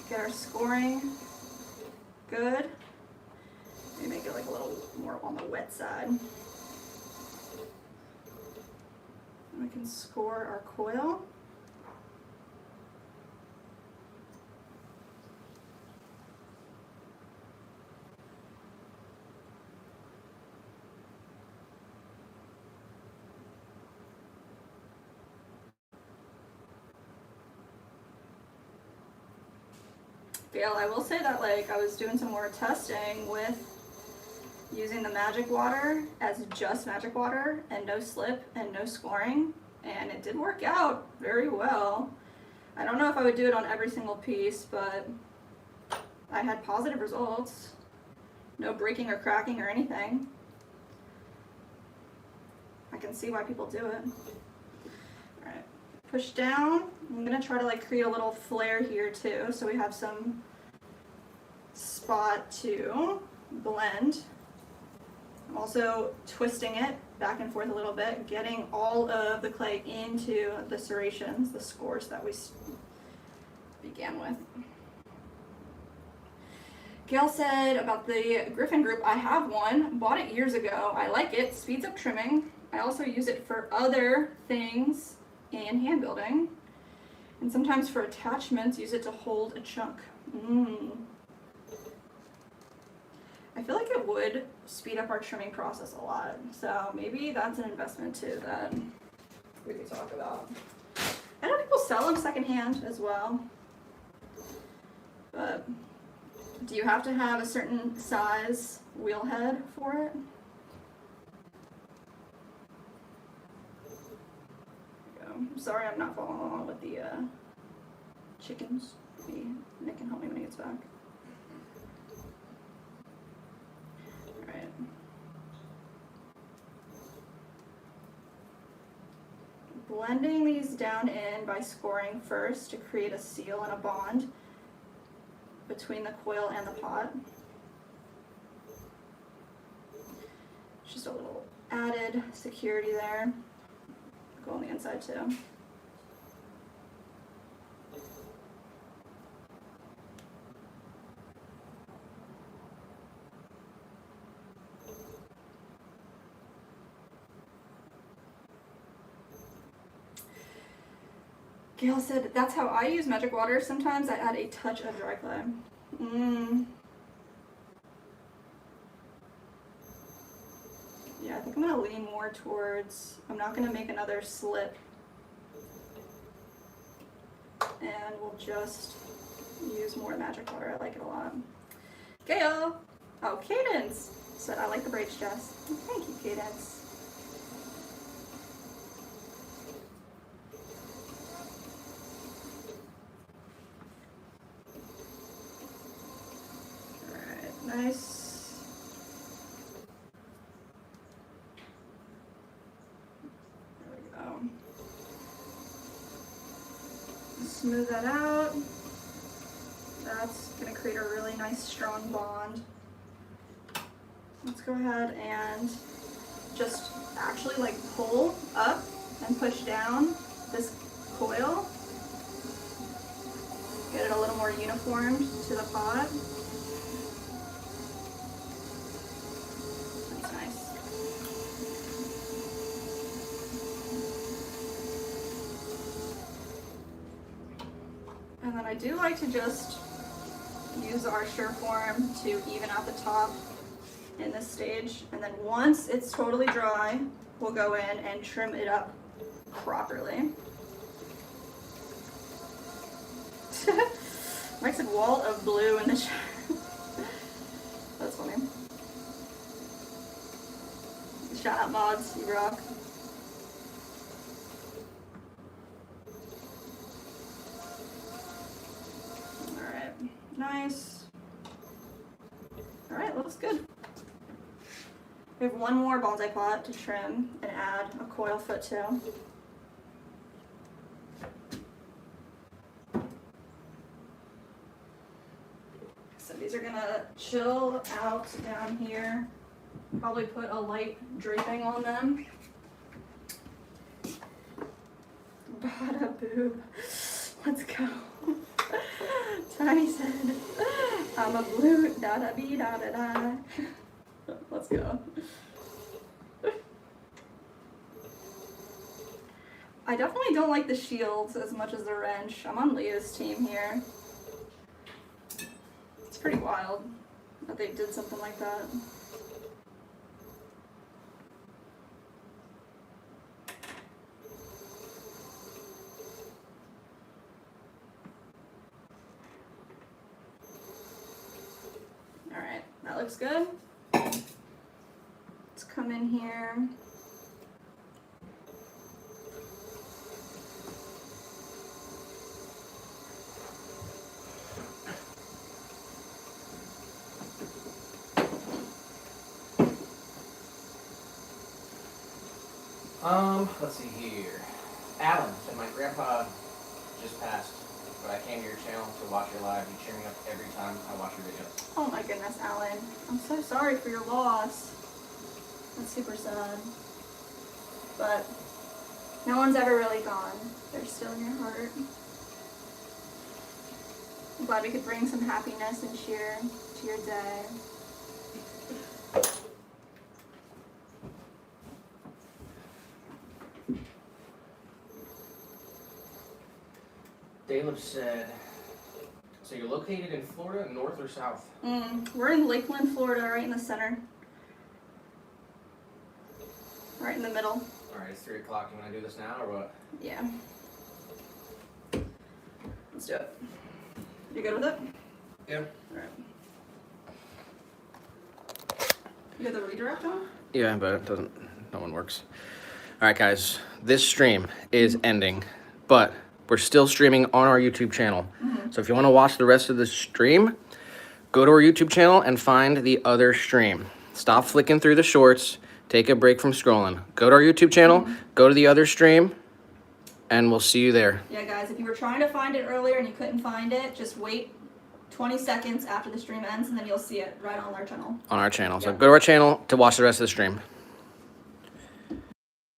Get our scoring good. Maybe make it like a little more on the wet side. And we can score our coil. Gail, I will say that like I was doing some more testing with using the magic water as just magic water and no slip and no scoring, and it did work out very well. I don't know if I would do it on every single piece, but I had positive results. No breaking or cracking or anything. I can see why people do it. Alright, push down. I'm gonna try to like create a little flare here too, so we have some spot to blend. I'm also twisting it back and forth a little bit, getting all of the clay into the serrations, the scores that we began with. Gail said about the Griffin group, I have one, bought it years ago. I like it, speeds up trimming. I also use it for other things in hand building. And sometimes for attachments, use it to hold a chunk. I feel like it would speed up our trimming process a lot. So maybe that's an investment too that we could talk about. I know people sell them secondhand as well. But do you have to have a certain size wheel head for it? I'm sorry I'm not following along with the chickens. Maybe Nick can help me when he gets back. Alright. Blending these down in by scoring first to create a seal and a bond between the coil and the pot. Just a little added security there. Go on the inside too. Gail said, that's how I use magic water. Sometimes I add a touch of dry clay. Yeah, I think I'm gonna lean more towards, I'm not gonna make another slip. And we'll just use more magic water. I like it a lot. Gail! Oh, Cadence said, I like the braids, Jess. Thank you, Cadence. Nice. There we go. Smooth that out. That's gonna create a really nice strong bond. Let's go ahead and just actually like pull up and push down this coil. Get it a little more uniformed to the pot. And then I do like to just use our Surform to even out the top in this stage. And then once it's totally dry, we'll go in and trim it up properly. Mike said wall of blue in the shower. That's funny. Shout out mods, you rock. Nice. All right, looks good. We have one more bonsai pot to trim and add a coil foot to. So these are gonna chill out down here. Probably put a light draping on them. Bada boob. Let's go. Tiny said, I'm a blue da da bee da da da. Let's go. I definitely don't like the shields as much as the wrench. I'm on Leah's team here. It's pretty wild that they did something like that. That looks good. Let's come in here. Let's see here. Alan said my grandpa just passed, but I came to your channel to watch your live. You cheer me up every time I watch your videos. Oh my goodness, Alan. I'm so sorry for your loss. That's super sad. But no one's ever really gone. They're still in your heart. I'm glad we could bring some happiness and cheer to your day. Caleb said, So you're located in Florida, north or south? We're in Lakeland, Florida, right in the center. Right in the middle. Alright, it's 3 o'clock. You want to do this now or what? Yeah. Let's do it. You good with it? Yeah. Alright. You got the redirect on? Yeah, but it doesn't, no one works. Alright guys, this stream is ending, but we're still streaming on our YouTube channel. So if you want to watch the rest of the stream, go to our YouTube channel and find the other stream. Stop flicking through the shorts, take a break from scrolling. Go to our YouTube channel, go to the other stream, and we'll see you there. Yeah, guys, if you were trying to find it earlier and you couldn't find it, just wait 20 seconds after the stream ends and then you'll see it right on our channel. On our channel. So Yeah. go to our channel to watch the rest of the stream.